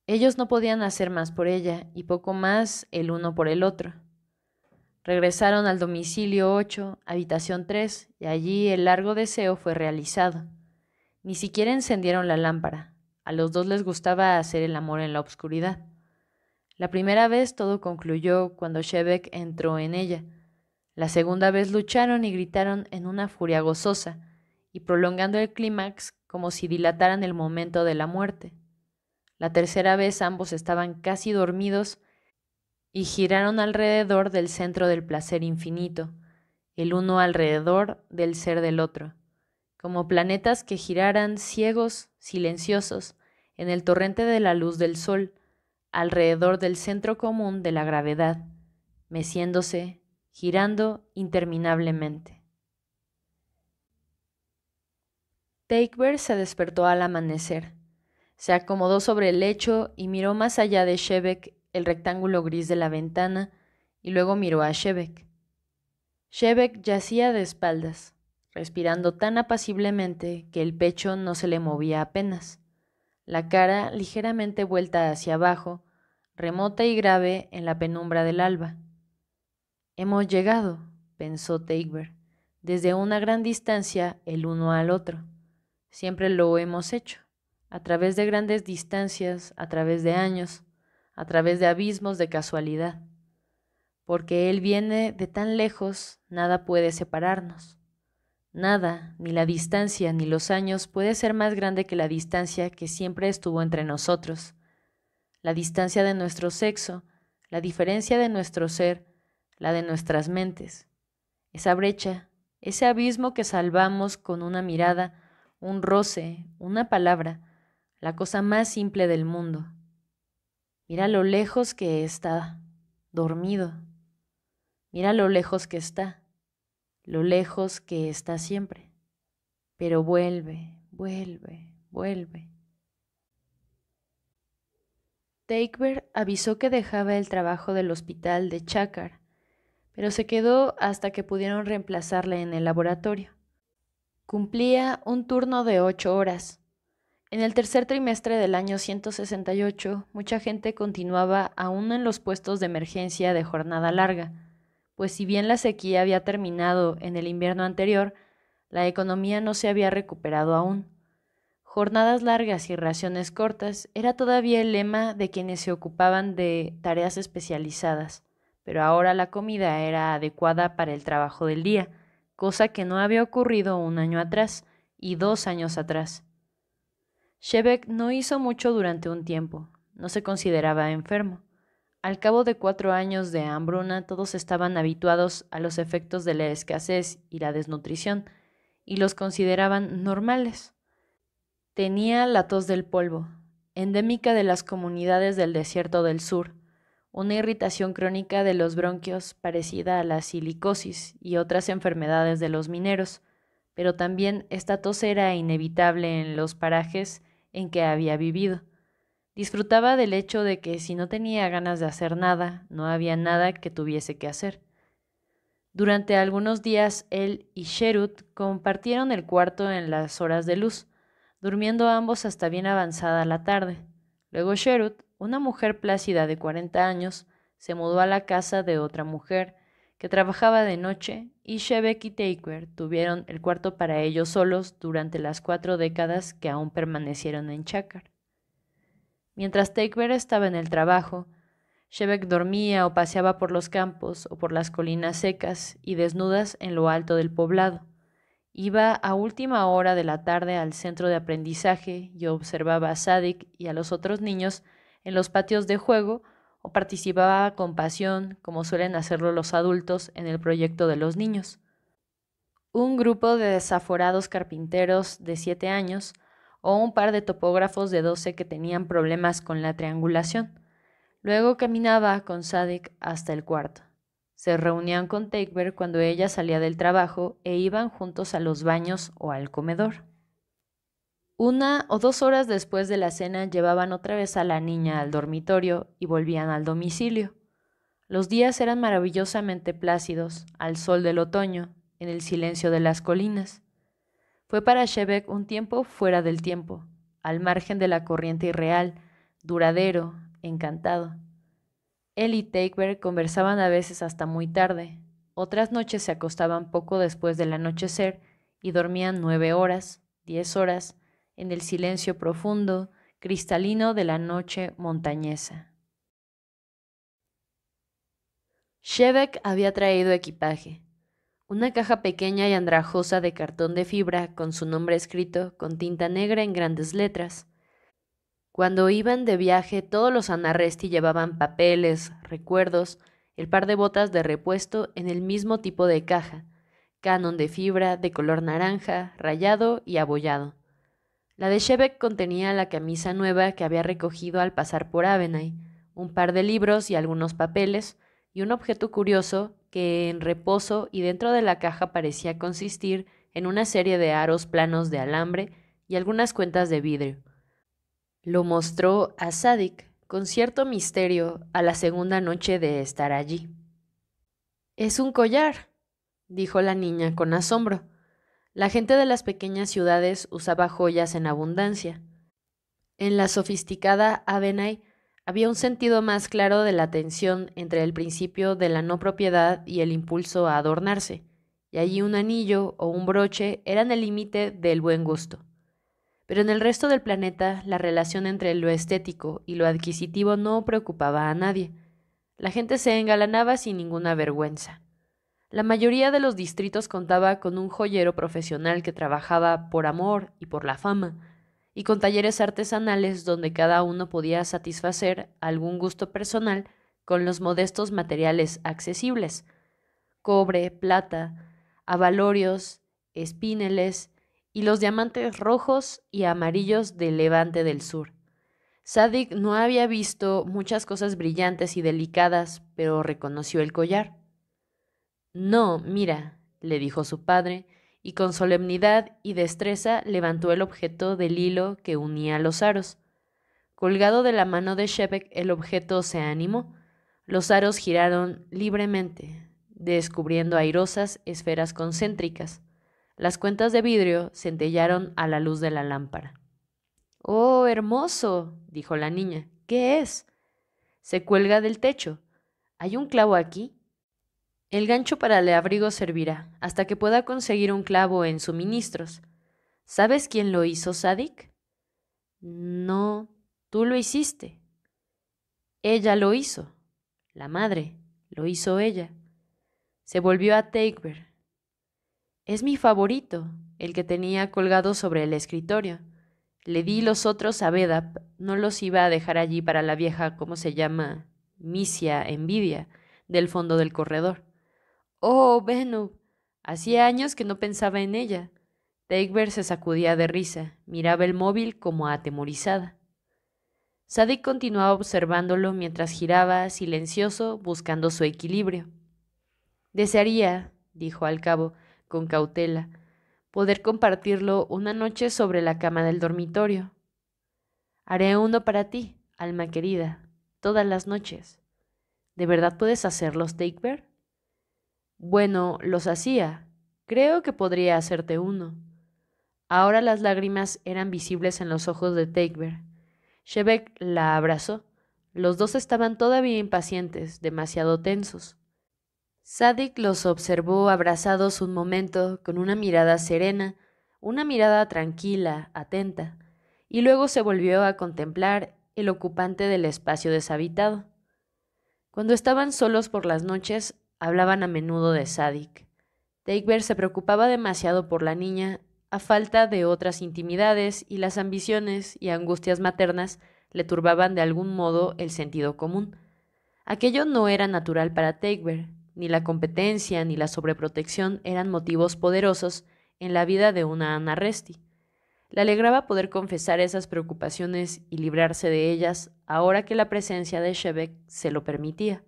Ellos no podían hacer más por ella y poco más el uno por el otro. Regresaron al domicilio 8, habitación 3, y allí el largo deseo fue realizado. Ni siquiera encendieron la lámpara. A los dos les gustaba hacer el amor en la oscuridad. La primera vez todo concluyó cuando Shebek entró en ella. La segunda vez lucharon y gritaron en una furia gozosa, y prolongando el clímax como si dilataran el momento de la muerte. La tercera vez ambos estaban casi dormidos y giraron alrededor del centro del placer infinito, el uno alrededor del ser del otro, como planetas que giraran ciegos, silenciosos, en el torrente de la luz del sol, alrededor del centro común de la gravedad, meciéndose, girando interminablemente. Takeber se despertó al amanecer. Se acomodó sobre el lecho y miró más allá de Shebek el rectángulo gris de la ventana y luego miró a Shebek. Shebek yacía de espaldas, respirando tan apaciblemente que el pecho no se le movía apenas, la cara ligeramente vuelta hacia abajo, remota y grave en la penumbra del alba. «Hemos llegado», pensó Takeber, «desde una gran distancia el uno al otro. Siempre lo hemos hecho, a través de grandes distancias, a través de años, a través de abismos de casualidad. Porque él viene de tan lejos, nada puede separarnos. Nada, ni la distancia ni los años puede ser más grande que la distancia que siempre estuvo entre nosotros. La distancia de nuestro sexo, la diferencia de nuestro ser, la de nuestras mentes. Esa brecha, ese abismo que salvamos con una mirada, un roce, una palabra, la cosa más simple del mundo. Mira lo lejos que está, dormido. Mira lo lejos que está, lo lejos que está siempre. Pero vuelve, vuelve, vuelve. Takeber avisó que dejaba el trabajo del hospital de Chakar, pero se quedó hasta que pudieron reemplazarle en el laboratorio. Cumplía un turno de 8 horas. En el tercer trimestre del año 168, mucha gente continuaba aún en los puestos de emergencia de jornada larga, pues si bien la sequía había terminado en el invierno anterior, la economía no se había recuperado aún. Jornadas largas y raciones cortas era todavía el lema de quienes se ocupaban de tareas especializadas, pero ahora la comida era adecuada para el trabajo del día, cosa que no había ocurrido 1 año atrás y 2 años atrás. Shebek no hizo mucho durante un tiempo, no se consideraba enfermo. Al cabo de 4 años de hambruna, todos estaban habituados a los efectos de la escasez y la desnutrición, y los consideraban normales. Tenía la tos del polvo, endémica de las comunidades del desierto del sur, una irritación crónica de los bronquios parecida a la silicosis y otras enfermedades de los mineros, pero también esta tos era inevitable en los parajes en que había vivido. Disfrutaba del hecho de que si no tenía ganas de hacer nada, no había nada que tuviese que hacer. Durante algunos días él y Sherut compartieron el cuarto en las horas de luz, durmiendo ambos hasta bien avanzada la tarde. Luego Sherut, una mujer plácida de 40 años, se mudó a la casa de otra mujer que trabajaba de noche, y Shebek y Takwer tuvieron el cuarto para ellos solos durante las 4 décadas que aún permanecieron en Chakar. Mientras Takwer estaba en el trabajo, Shebek dormía o paseaba por los campos o por las colinas secas y desnudas en lo alto del poblado. Iba a última hora de la tarde al centro de aprendizaje y observaba a Sadik y a los otros niños en los patios de juego, o participaba con pasión, como suelen hacerlo los adultos, en el proyecto de los niños. Un grupo de desaforados carpinteros de 7 años o un par de topógrafos de 12 que tenían problemas con la triangulación. Luego caminaba con Sadik hasta el cuarto. Se reunían con Takber cuando ella salía del trabajo e iban juntos a los baños o al comedor. 1 o 2 horas después de la cena llevaban otra vez a la niña al dormitorio y volvían al domicilio. Los días eran maravillosamente plácidos, al sol del otoño, en el silencio de las colinas. Fue para Shebek un tiempo fuera del tiempo, al margen de la corriente irreal, duradero, encantado. Él y Takber conversaban a veces hasta muy tarde. Otras noches se acostaban poco después del anochecer y dormían 9 horas, 10 horas, en el silencio profundo, cristalino de la noche montañesa. Shebek había traído equipaje. Una caja pequeña y andrajosa de cartón de fibra con su nombre escrito con tinta negra en grandes letras. Cuando iban de viaje, todos los Anarresti llevaban papeles, recuerdos, el par de botas de repuesto en el mismo tipo de caja, canon de fibra de color naranja, rayado y abollado. La de Shebek contenía la camisa nueva que había recogido al pasar por Avenay, un par de libros y algunos papeles, y un objeto curioso que en reposo y dentro de la caja parecía consistir en una serie de aros planos de alambre y algunas cuentas de vidrio. Lo mostró a Sadik con cierto misterio a la segunda noche de estar allí. «Es un collar», dijo la niña con asombro. La gente de las pequeñas ciudades usaba joyas en abundancia. En la sofisticada Avenay había un sentido más claro de la tensión entre el principio de la no propiedad y el impulso a adornarse, y allí un anillo o un broche eran el límite del buen gusto. Pero en el resto del planeta, la relación entre lo estético y lo adquisitivo no preocupaba a nadie. La gente se engalanaba sin ninguna vergüenza. La mayoría de los distritos contaba con un joyero profesional que trabajaba por amor y por la fama, y con talleres artesanales donde cada uno podía satisfacer algún gusto personal con los modestos materiales accesibles: cobre, plata, abalorios, espíneles y los diamantes rojos y amarillos del Levante del Sur. Sadik no había visto muchas cosas brillantes y delicadas, pero reconoció el collar. «No, mira», le dijo su padre, y con solemnidad y destreza levantó el objeto del hilo que unía los aros. Colgado de la mano de Shebek, el objeto se animó. Los aros giraron libremente, descubriendo airosas esferas concéntricas. Las cuentas de vidrio centellaron a la luz de la lámpara. «¡Oh, hermoso!», dijo la niña. «¿Qué es?». «Se cuelga del techo. ¿Hay un clavo aquí?». «El gancho para el abrigo servirá, hasta que pueda conseguir un clavo en suministros». «¿Sabes quién lo hizo, Sadik?». «No, tú lo hiciste». «Ella lo hizo». «La madre, lo hizo ella». Se volvió a Takber. «Es mi favorito, el que tenía colgado sobre el escritorio. Le di los otros a Bedap, no los iba a dejar allí para la vieja, ¿cómo se llama? Misia, envidia, del fondo del corredor». «Oh, Bennu, hacía años que no pensaba en ella». Takber se sacudía de risa, miraba el móvil como atemorizada. Sadik continuaba observándolo mientras giraba, silencioso, buscando su equilibrio. «Desearía», dijo al cabo, con cautela, «poder compartirlo una noche sobre la cama del dormitorio». «Haré uno para ti, alma querida, todas las noches». «¿De verdad puedes hacerlos, Takber?». Bueno, los hacía. Creo que podría hacerte uno. Ahora las lágrimas eran visibles en los ojos de Teichberg. Shebeck la abrazó. Los dos estaban todavía impacientes, demasiado tensos. Sadik los observó abrazados un momento con una mirada serena, una mirada tranquila, atenta, y luego se volvió a contemplar el ocupante del espacio deshabitado. Cuando estaban solos por las noches, hablaban a menudo de Sadik. Teichberg se preocupaba demasiado por la niña, a falta de otras intimidades, y las ambiciones y angustias maternas le turbaban de algún modo el sentido común. Aquello no era natural para Teichberg, ni la competencia ni la sobreprotección eran motivos poderosos en la vida de una Anna Resti. Le alegraba poder confesar esas preocupaciones y librarse de ellas ahora que la presencia de Shebeck se lo permitía.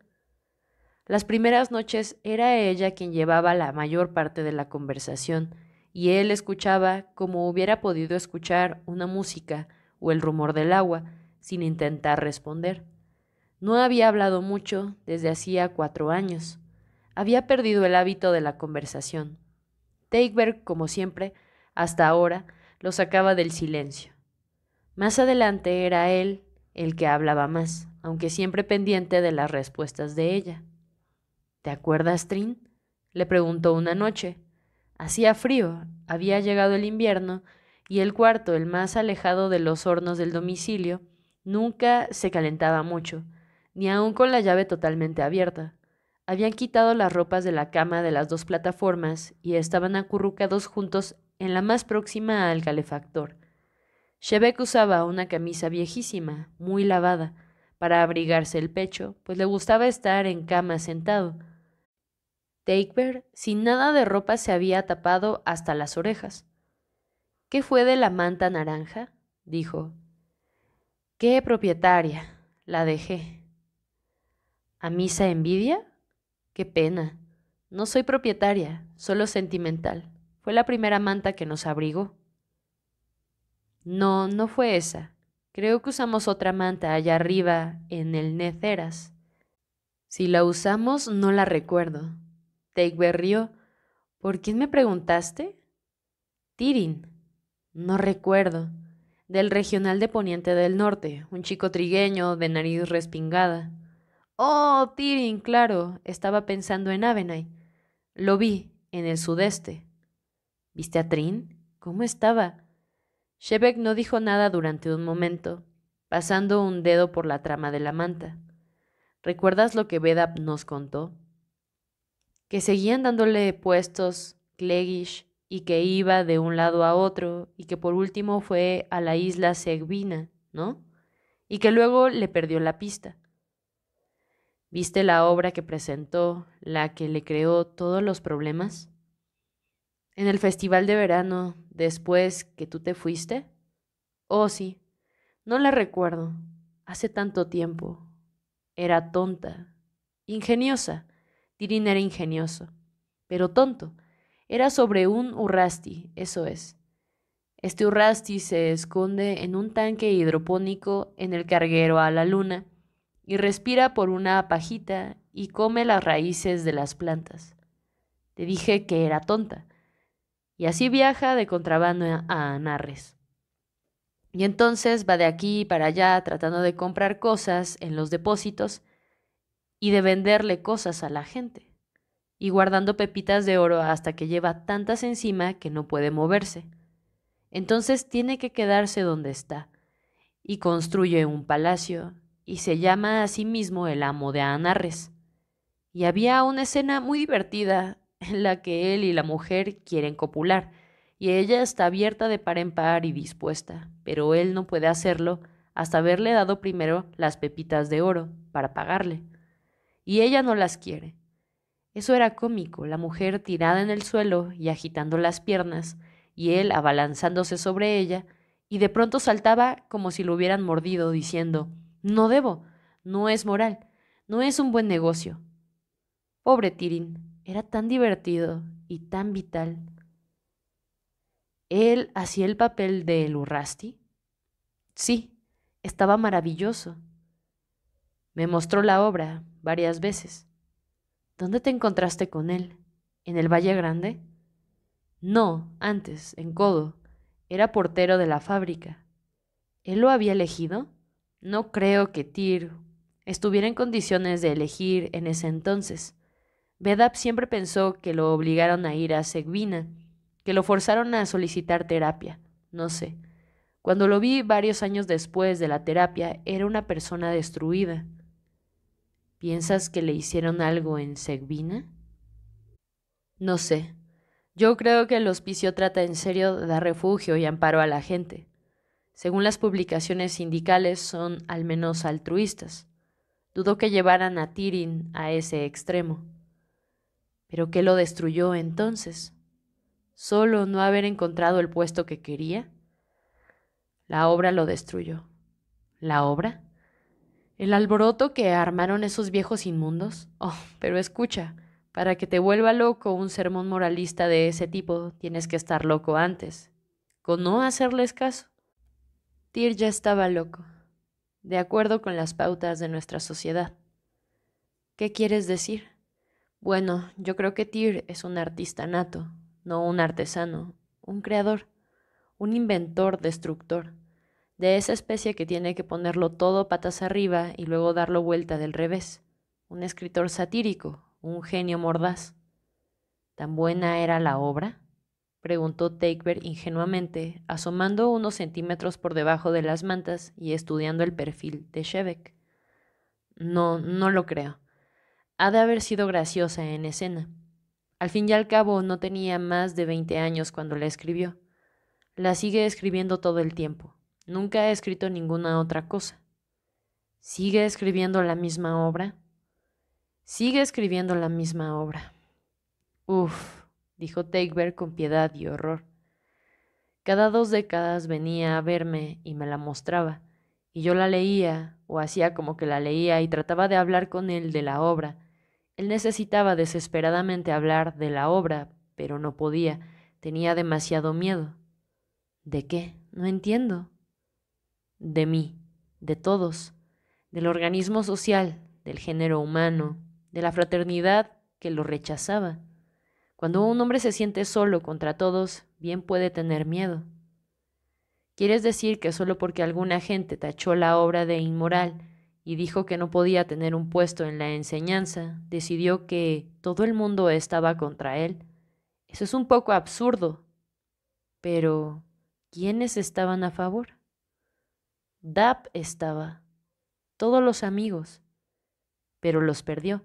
Las primeras noches era ella quien llevaba la mayor parte de la conversación, y él escuchaba como hubiera podido escuchar una música o el rumor del agua, sin intentar responder. No había hablado mucho desde hacía 4 años. Había perdido el hábito de la conversación. Teichberg, como siempre, hasta ahora, lo sacaba del silencio. Más adelante era él el que hablaba más, aunque siempre pendiente de las respuestas de ella. ¿Te acuerdas, Trin? Le preguntó una noche. Hacía frío, había llegado el invierno, y el cuarto, el más alejado de los hornos del domicilio, nunca se calentaba mucho, ni aun con la llave totalmente abierta. Habían quitado las ropas de la cama de las 2 plataformas y estaban acurrucados juntos en la más próxima al calefactor. Shebeck usaba una camisa viejísima, muy lavada, para abrigarse el pecho, pues le gustaba estar en cama sentado. Teichberg, sin nada de ropa, se había tapado hasta las orejas. ¿Qué fue de la manta naranja? Dijo. ¡Qué propietaria! La dejé. ¿A misa envidia? ¡Qué pena! No soy propietaria, solo sentimental. Fue la primera manta que nos abrigó. No, no fue esa. Creo que usamos otra manta allá arriba, en el Neceras. Si la usamos, no la recuerdo. Teichberg rió. ¿Por quién me preguntaste? Tirin. No recuerdo. Del regional de Poniente del Norte, un chico trigueño de nariz respingada. Oh, Tirin, claro. Estaba pensando en Avenay. Lo vi, en el sudeste. ¿Viste a Trin? ¿Cómo estaba? Shebeck no dijo nada durante un momento, pasando un dedo por la trama de la manta. ¿Recuerdas lo que Vedab nos contó? Que seguían dándole puestos Klegish y que iba de un lado a otro y que por último fue a la isla Segbina, ¿no? Y que luego le perdió la pista. ¿Viste la obra que presentó, la que le creó todos los problemas? En el festival de verano, después que tú te fuiste. Oh, sí, no la recuerdo. Hace tanto tiempo. Era tonta. Ingeniosa. Tirin era ingenioso. Pero tonto. Era sobre un Urrasti, eso es. Este Urrasti se esconde en un tanque hidropónico en el carguero a la luna y respira por una pajita y come las raíces de las plantas. Te dije que era tonta. Y así viaja de contrabando a Anarres. Y entonces va de aquí para allá tratando de comprar cosas en los depósitos y de venderle cosas a la gente, y guardando pepitas de oro hasta que lleva tantas encima que no puede moverse. Entonces tiene que quedarse donde está, y construye un palacio, y se llama a sí mismo el amo de Anarres. Y había una escena muy divertida en la que él y la mujer quieren copular, y ella está abierta de par en par y dispuesta, pero él no puede hacerlo hasta haberle dado primero las pepitas de oro para pagarle. Y ella no las quiere. Eso era cómico, la mujer tirada en el suelo y agitando las piernas, y él abalanzándose sobre ella, y de pronto saltaba como si lo hubieran mordido, diciendo, no debo, no es moral, no es un buen negocio. Pobre Tirin, era tan divertido y tan vital. ¿Él hacía el papel de Lurrasti? Sí, estaba maravilloso. Me mostró la obra varias veces. ¿Dónde te encontraste con él? ¿En el Valle Grande? No, antes, en Codo. Era portero de la fábrica. ¿Él lo había elegido? No creo que Tyr estuviera en condiciones de elegir en ese entonces. Vedab siempre pensó que lo obligaron a ir a Segvina, que lo forzaron a solicitar terapia. No sé. Cuando lo vi varios años después de la terapia, era una persona destruida. ¿Piensas que le hicieron algo en Segvina? No sé. Yo creo que el hospicio trata en serio de dar refugio y amparo a la gente. Según las publicaciones sindicales, son al menos altruistas. Dudo que llevaran a Tyrion a ese extremo. ¿Pero qué lo destruyó entonces? ¿Solo no haber encontrado el puesto que quería? La obra lo destruyó. ¿La obra? ¿El alboroto que armaron esos viejos inmundos? Oh, pero escucha, para que te vuelva loco un sermón moralista de ese tipo, tienes que estar loco antes, con no hacerles caso. Tyr ya estaba loco, de acuerdo con las pautas de nuestra sociedad. ¿Qué quieres decir? Bueno, yo creo que Tyr es un artista nato, no un artesano, un creador, un inventor, destructor, de esa especie que tiene que ponerlo todo patas arriba y luego darlo vuelta del revés, un escritor satírico, un genio mordaz. ¿Tan buena era la obra?, preguntó Takebert ingenuamente, asomando unos centímetros por debajo de las mantas y estudiando el perfil de Shevek. No, no lo creo. Ha de haber sido graciosa en escena. Al fin y al cabo no tenía más de 20 años cuando la escribió. La sigue escribiendo todo el tiempo. Nunca ha escrito ninguna otra cosa. ¿Sigue escribiendo la misma obra? Sigue escribiendo la misma obra. Uf, dijo Takebert con piedad y horror. Cada 2 décadas venía a verme y me la mostraba, y yo la leía, o hacía como que la leía, y trataba de hablar con él de la obra. Él necesitaba desesperadamente hablar de la obra, pero no podía, tenía demasiado miedo. ¿De qué? No entiendo. De mí, de todos, del organismo social, del género humano, de la fraternidad que lo rechazaba. Cuando un hombre se siente solo contra todos, bien puede tener miedo. ¿Quieres decir que solo porque alguna gente tachó la obra de inmoral y dijo que no podía tener un puesto en la enseñanza, decidió que todo el mundo estaba contra él? Eso es un poco absurdo. Pero, ¿quiénes estaban a favor? Dap estaba, todos los amigos, pero los perdió.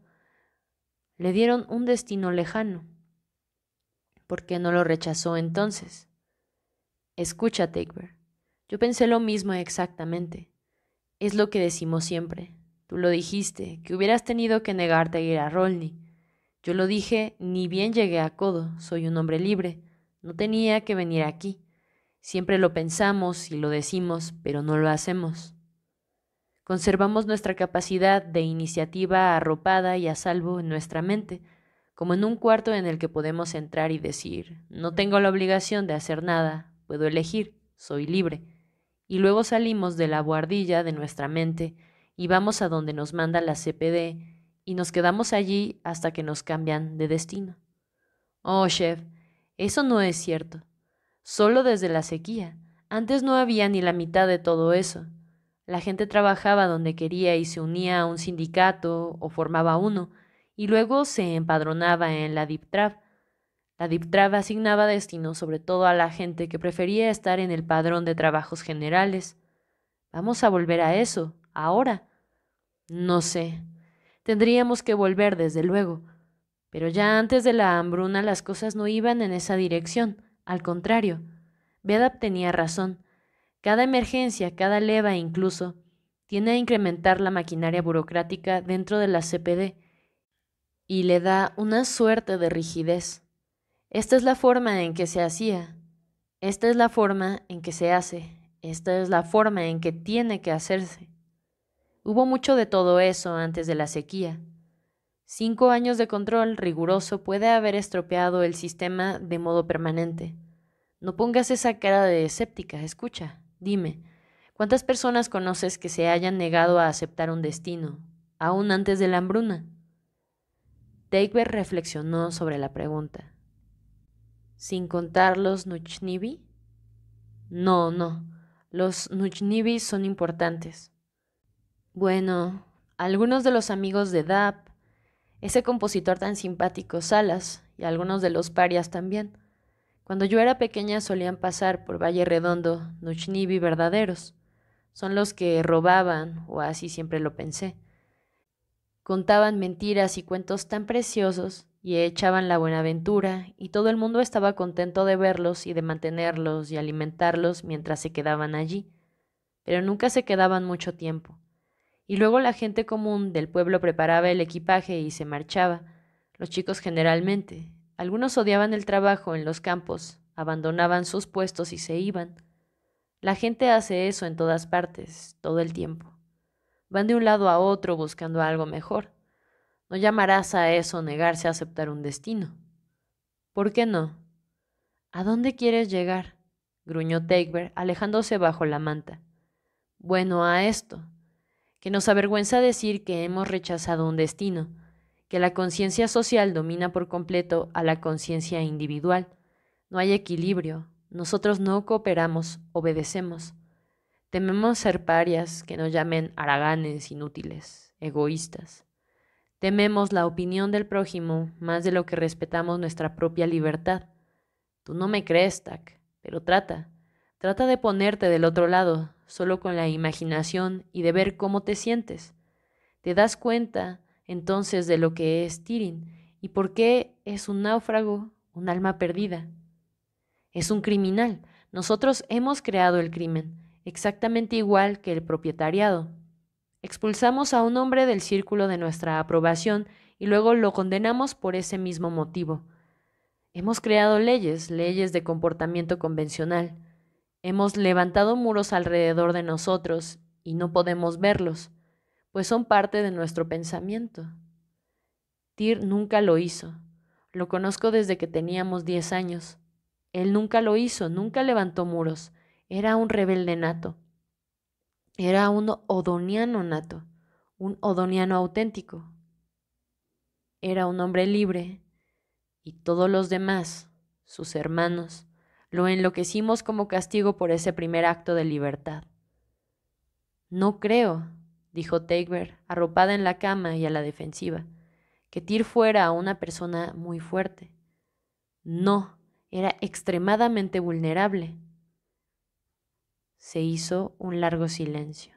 Le dieron un destino lejano. ¿Por qué no lo rechazó entonces? Escucha, Takebert. Yo pensé lo mismo exactamente. Es lo que decimos siempre. Tú lo dijiste, que hubieras tenido que negarte a ir a Rolny. Yo lo dije, ni bien llegué a Codo, soy un hombre libre. No tenía que venir aquí. Siempre lo pensamos y lo decimos, pero no lo hacemos. Conservamos nuestra capacidad de iniciativa arropada y a salvo en nuestra mente, como en un cuarto en el que podemos entrar y decir, no tengo la obligación de hacer nada, puedo elegir, soy libre. Y luego salimos de la buhardilla de nuestra mente y vamos a donde nos manda la CPD y nos quedamos allí hasta que nos cambian de destino. Oh, chef, eso no es cierto. Solo desde la sequía. Antes no había ni la mitad de todo eso. La gente trabajaba donde quería y se unía a un sindicato o formaba uno, y luego se empadronaba en la DIPTRAB. La DIPTRAB asignaba destino sobre todo a la gente que prefería estar en el padrón de trabajos generales. Vamos a volver a eso, ahora. No sé. Tendríamos que volver, desde luego. Pero ya antes de la hambruna las cosas no iban en esa dirección. Al contrario, Vedab tenía razón. Cada emergencia, cada leva incluso, tiene a incrementar la maquinaria burocrática dentro de la CPD y le da una suerte de rigidez. Esta es la forma en que se hacía, esta es la forma en que se hace, esta es la forma en que tiene que hacerse. Hubo mucho de todo eso antes de la sequía. 5 años de control riguroso puede haber estropeado el sistema de modo permanente. No pongas esa cara de escéptica, escucha, dime, ¿cuántas personas conoces que se hayan negado a aceptar un destino, aún antes de la hambruna? Dagobert reflexionó sobre la pregunta. ¿Sin contar los Nuchnibi? No. Los Nuchnibi son importantes. Bueno, algunos de los amigos de Dap, ese compositor tan simpático Salas, y algunos de los parias también. Cuando yo era pequeña solían pasar por Valle Redondo Nuchnibi verdaderos. Son los que robaban, o así siempre lo pensé. Contaban mentiras y cuentos tan preciosos y echaban la buenaventura, y todo el mundo estaba contento de verlos y de mantenerlos y alimentarlos mientras se quedaban allí, pero nunca se quedaban mucho tiempo. Y luego la gente común del pueblo preparaba el equipaje y se marchaba, los chicos generalmente. Algunos odiaban el trabajo en los campos, abandonaban sus puestos y se iban. La gente hace eso en todas partes, todo el tiempo. Van de un lado a otro buscando algo mejor. No llamarás a eso negarse a aceptar un destino. ¿Por qué no? ¿A dónde quieres llegar? Gruñó Dagobert, alejándose bajo la manta. Bueno, a esto, que nos avergüenza decir que hemos rechazado un destino, que la conciencia social domina por completo a la conciencia individual. No hay equilibrio, nosotros no cooperamos, obedecemos. Tememos ser parias, que nos llamen haraganes, inútiles, egoístas. Tememos la opinión del prójimo más de lo que respetamos nuestra propia libertad. Tú no me crees, Tac, pero trata de ponerte del otro lado, solo con la imaginación y de ver cómo te sientes. Te das cuenta entonces de lo que es Tyrion y por qué es un náufrago, un alma perdida. Es un criminal. Nosotros hemos creado el crimen, exactamente igual que el propietariado. Expulsamos a un hombre del círculo de nuestra aprobación y luego lo condenamos por ese mismo motivo. Hemos creado leyes de comportamiento convencional. Hemos levantado muros alrededor de nosotros y no podemos verlos, pues son parte de nuestro pensamiento. Tyr nunca lo hizo. Lo conozco desde que teníamos 10 años. Él nunca lo hizo, nunca levantó muros. Era un rebelde nato. Era un odoniano nato, un odoniano auténtico. Era un hombre libre y todos los demás, sus hermanos, lo enloquecimos como castigo por ese primer acto de libertad. No creo, dijo Dagobert, arropada en la cama y a la defensiva, que Tyr fuera una persona muy fuerte. No, era extremadamente vulnerable. Se hizo un largo silencio.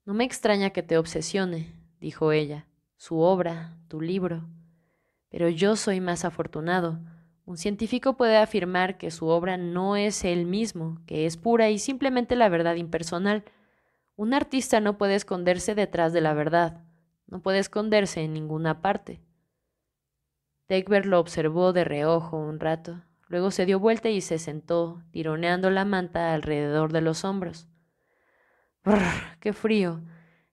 No me extraña que te obsesione, dijo ella, su obra, tu libro. Pero yo soy más afortunado. Un científico puede afirmar que su obra no es él mismo, que es pura y simplemente la verdad impersonal. Un artista no puede esconderse detrás de la verdad, no puede esconderse en ninguna parte. Dagobert lo observó de reojo un rato, luego se dio vuelta y se sentó, tironeando la manta alrededor de los hombros. ¡Brr! ¡Qué frío!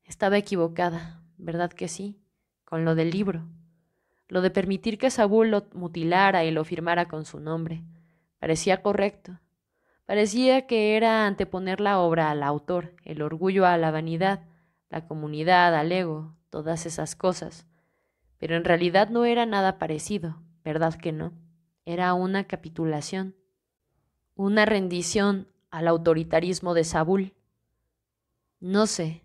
Estaba equivocada, ¿verdad que sí? Con lo del libro. Lo de permitir que Saúl lo mutilara y lo firmara con su nombre. Parecía correcto. Parecía que era anteponer la obra al autor, el orgullo a la vanidad, la comunidad al ego, todas esas cosas. Pero en realidad no era nada parecido, ¿verdad que no? Era una capitulación, una rendición al autoritarismo de Saúl. No sé,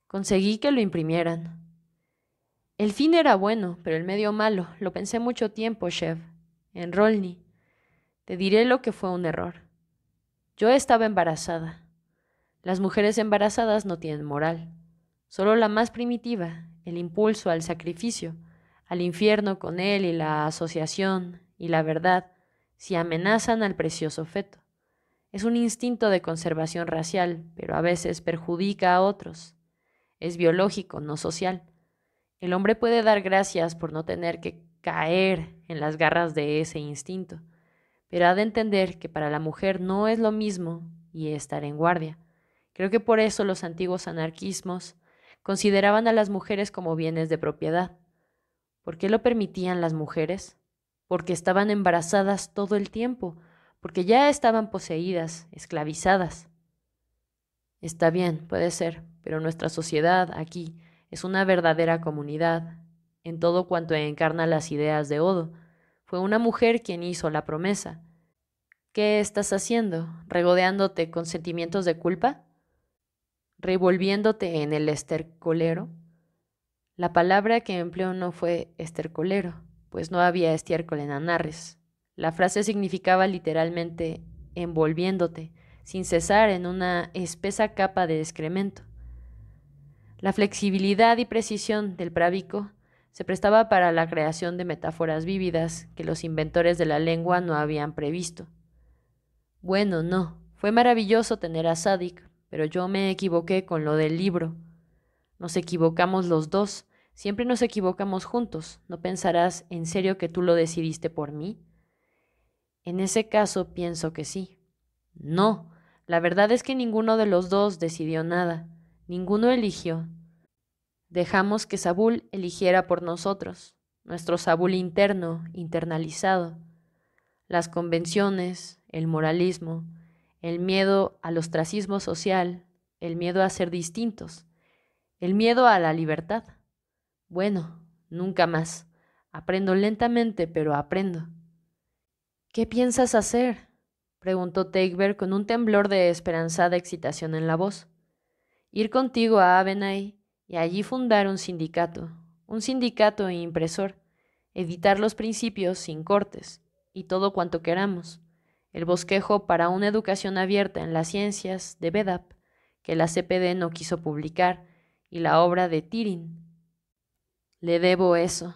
conseguí que lo imprimieran. El fin era bueno, pero el medio malo. Lo pensé mucho tiempo, chef. En Rolny. Te diré lo que fue un error. Yo estaba embarazada. Las mujeres embarazadas no tienen moral. Solo la más primitiva, el impulso al sacrificio, al infierno con él y la asociación y la verdad, si amenazan al precioso feto. Es un instinto de conservación racial, pero a veces perjudica a otros. Es biológico, no social. El hombre puede dar gracias por no tener que caer en las garras de ese instinto, pero ha de entender que para la mujer no es lo mismo y estar en guardia. Creo que por eso los antiguos anarquismos consideraban a las mujeres como bienes de propiedad. ¿Por qué lo permitían las mujeres? Porque estaban embarazadas todo el tiempo, porque ya estaban poseídas, esclavizadas. Está bien, puede ser, pero nuestra sociedad aquí es una verdadera comunidad, en todo cuanto encarna las ideas de Odo. Fue una mujer quien hizo la promesa. ¿Qué estás haciendo? ¿Regodeándote con sentimientos de culpa? ¿Revolviéndote en el estercolero? La palabra que empleó no fue estercolero, pues no había estiércol en Anarres. La frase significaba literalmente envolviéndote, sin cesar en una espesa capa de excremento. La flexibilidad y precisión del prábico se prestaba para la creación de metáforas vívidas que los inventores de la lengua no habían previsto. Bueno, no, fue maravilloso tener a Sadik, pero yo me equivoqué con lo del libro. Nos equivocamos los dos, siempre nos equivocamos juntos. ¿No pensarás en serio que tú lo decidiste por mí? En ese caso pienso que sí. No, la verdad es que ninguno de los dos decidió nada, ninguno eligió. Dejamos que Sabul eligiera por nosotros, nuestro Sabul interno, internalizado. Las convenciones, el moralismo, el miedo al ostracismo social, el miedo a ser distintos, el miedo a la libertad. Bueno, nunca más. Aprendo lentamente, pero aprendo. ¿Qué piensas hacer? Preguntó Teichberg con un temblor de esperanzada excitación en la voz. Ir contigo a Avenay y allí fundar un sindicato impresor, editar los principios sin cortes y todo cuanto queramos, el bosquejo para una educación abierta en las ciencias de Bedap, que la CPD no quiso publicar, y la obra de Tirin. Le debo eso.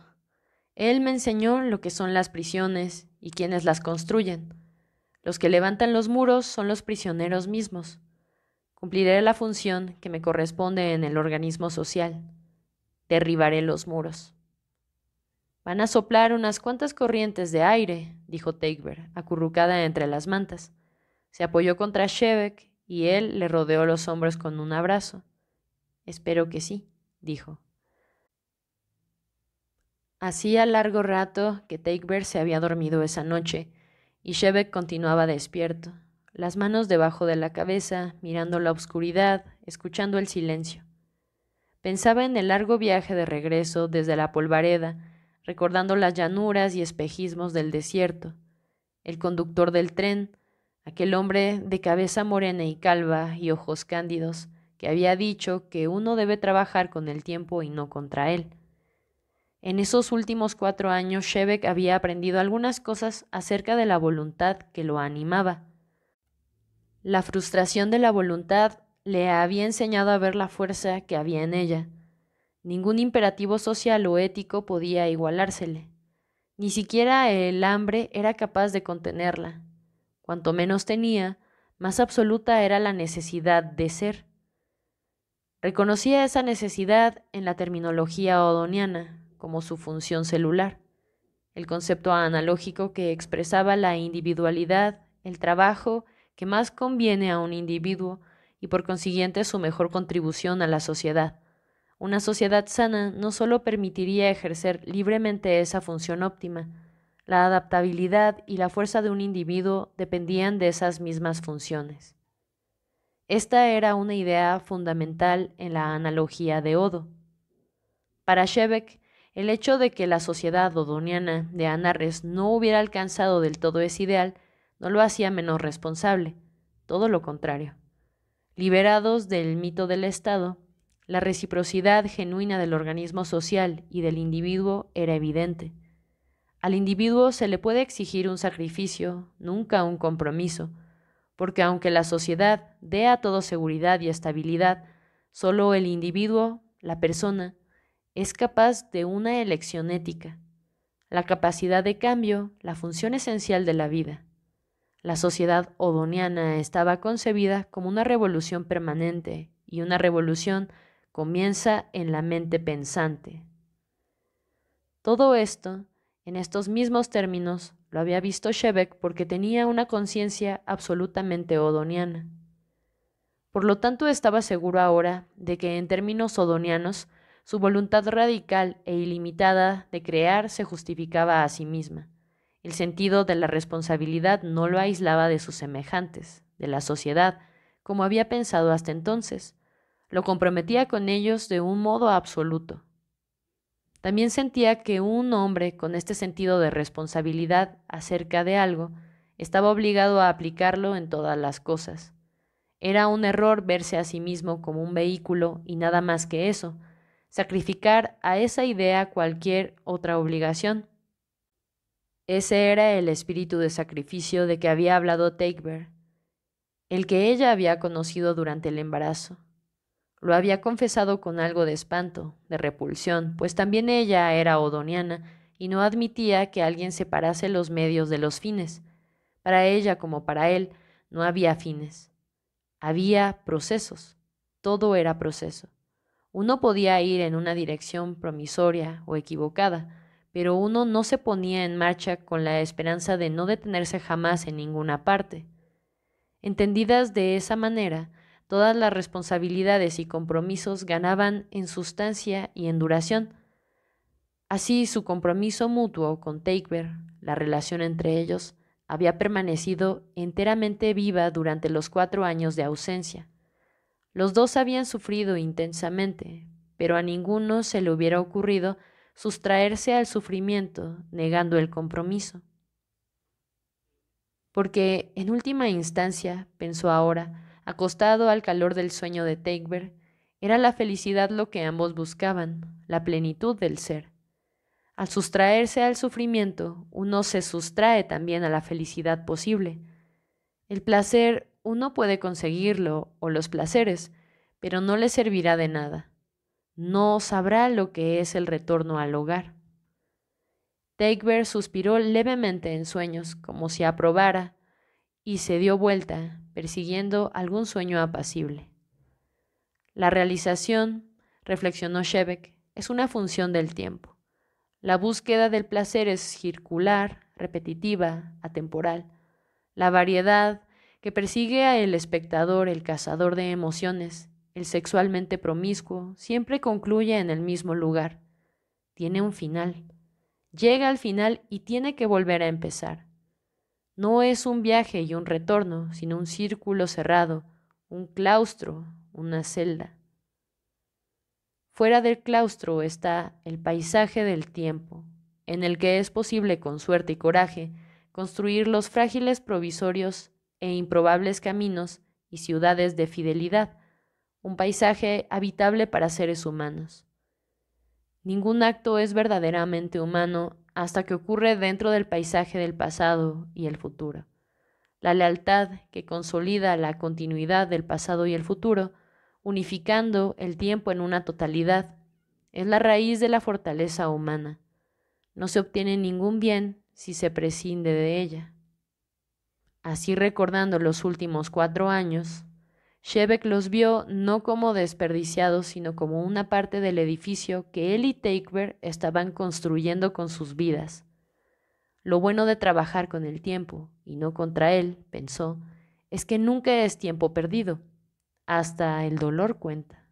Él me enseñó lo que son las prisiones y quienes las construyen. Los que levantan los muros son los prisioneros mismos. Cumpliré la función que me corresponde en el organismo social. Derribaré los muros. Van a soplar unas cuantas corrientes de aire, dijo Teichberg, acurrucada entre las mantas. Se apoyó contra Shevek y él le rodeó los hombros con un abrazo. Espero que sí, dijo. Hacía largo rato que Teichberg se había dormido esa noche y Shevek continuaba despierto, las manos debajo de la cabeza, mirando la oscuridad, escuchando el silencio. Pensaba en el largo viaje de regreso desde la polvareda, recordando las llanuras y espejismos del desierto, el conductor del tren, aquel hombre de cabeza morena y calva y ojos cándidos, que había dicho que uno debe trabajar con el tiempo y no contra él. En esos últimos 4 años, Shevek había aprendido algunas cosas acerca de la voluntad que lo animaba. La frustración de la voluntad le había enseñado a ver la fuerza que había en ella. Ningún imperativo social o ético podía igualársele. Ni siquiera el hambre era capaz de contenerla. Cuanto menos tenía, más absoluta era la necesidad de ser. Reconocía esa necesidad en la terminología odoniana, como su función celular, el concepto analógico que expresaba la individualidad, el trabajo que más conviene a un individuo y por consiguiente su mejor contribución a la sociedad. Una sociedad sana no solo permitiría ejercer libremente esa función óptima, la adaptabilidad y la fuerza de un individuo dependían de esas mismas funciones. Esta era una idea fundamental en la analogía de Odo. Para Shevek, el hecho de que la sociedad odoniana de Anarres no hubiera alcanzado del todo ese ideal no lo hacía menos responsable, todo lo contrario. Liberados del mito del Estado, la reciprocidad genuina del organismo social y del individuo era evidente. Al individuo se le puede exigir un sacrificio, nunca un compromiso, porque aunque la sociedad dé a todo seguridad y estabilidad, solo el individuo, la persona, es capaz de una elección ética, la capacidad de cambio, la función esencial de la vida. La sociedad odoniana estaba concebida como una revolución permanente y una revolución comienza en la mente pensante. Todo esto, en estos mismos términos, lo había visto Shevek porque tenía una conciencia absolutamente odoniana. Por lo tanto, estaba seguro ahora de que en términos odonianos su voluntad radical e ilimitada de crear se justificaba a sí misma. El sentido de la responsabilidad no lo aislaba de sus semejantes, de la sociedad, como había pensado hasta entonces. Lo comprometía con ellos de un modo absoluto. También sentía que un hombre con este sentido de responsabilidad acerca de algo estaba obligado a aplicarlo en todas las cosas. Era un error verse a sí mismo como un vehículo y nada más que eso, sacrificar a esa idea cualquier otra obligación. Ese era el espíritu de sacrificio de que había hablado Takeber, el que ella había conocido durante el embarazo. Lo había confesado con algo de espanto, de repulsión, pues también ella era odoniana y no admitía que alguien separase los medios de los fines. Para ella como para él no había fines. Había procesos. Todo era proceso. Uno podía ir en una dirección promisoria o equivocada, pero uno no se ponía en marcha con la esperanza de no detenerse jamás en ninguna parte. Entendidas de esa manera, todas las responsabilidades y compromisos ganaban en sustancia y en duración. Así, su compromiso mutuo con Takeber, la relación entre ellos, había permanecido enteramente viva durante los 4 años de ausencia. Los dos habían sufrido intensamente, pero a ninguno se le hubiera ocurrido sustraerse al sufrimiento negando el compromiso. Porque, en última instancia, pensó ahora, acostado al calor del sueño de Takeber, era la felicidad lo que ambos buscaban, la plenitud del ser. Al sustraerse al sufrimiento, uno se sustrae también a la felicidad posible. El placer uno puede conseguirlo, o los placeres, pero no le servirá de nada. No sabrá lo que es el retorno al hogar. Takeber suspiró levemente en sueños, como si aprobara, y se dio vuelta, persiguiendo algún sueño apacible. La realización, reflexionó Shebeck, es una función del tiempo. La búsqueda del placer es circular, repetitiva, atemporal. La variedad que persigue a el espectador, el cazador de emociones, el sexualmente promiscuo, siempre concluye en el mismo lugar. Tiene un final. Llega al final y tiene que volver a empezar. No es un viaje y un retorno, sino un círculo cerrado, un claustro, una celda. Fuera del claustro está el paisaje del tiempo, en el que es posible con suerte y coraje construir los frágiles provisorios e improbables caminos y ciudades de fidelidad, un paisaje habitable para seres humanos. Ningún acto es verdaderamente humano hasta que ocurre dentro del paisaje del pasado y el futuro. La lealtad que consolida la continuidad del pasado y el futuro, unificando el tiempo en una totalidad, es la raíz de la fortaleza humana. No se obtiene ningún bien si se prescinde de ella. Así, recordando los últimos 4 años, Shebeck los vio no como desperdiciados, sino como una parte del edificio que él y Takeber estaban construyendo con sus vidas. Lo bueno de trabajar con el tiempo, y no contra él, pensó, es que nunca es tiempo perdido. Hasta el dolor cuenta.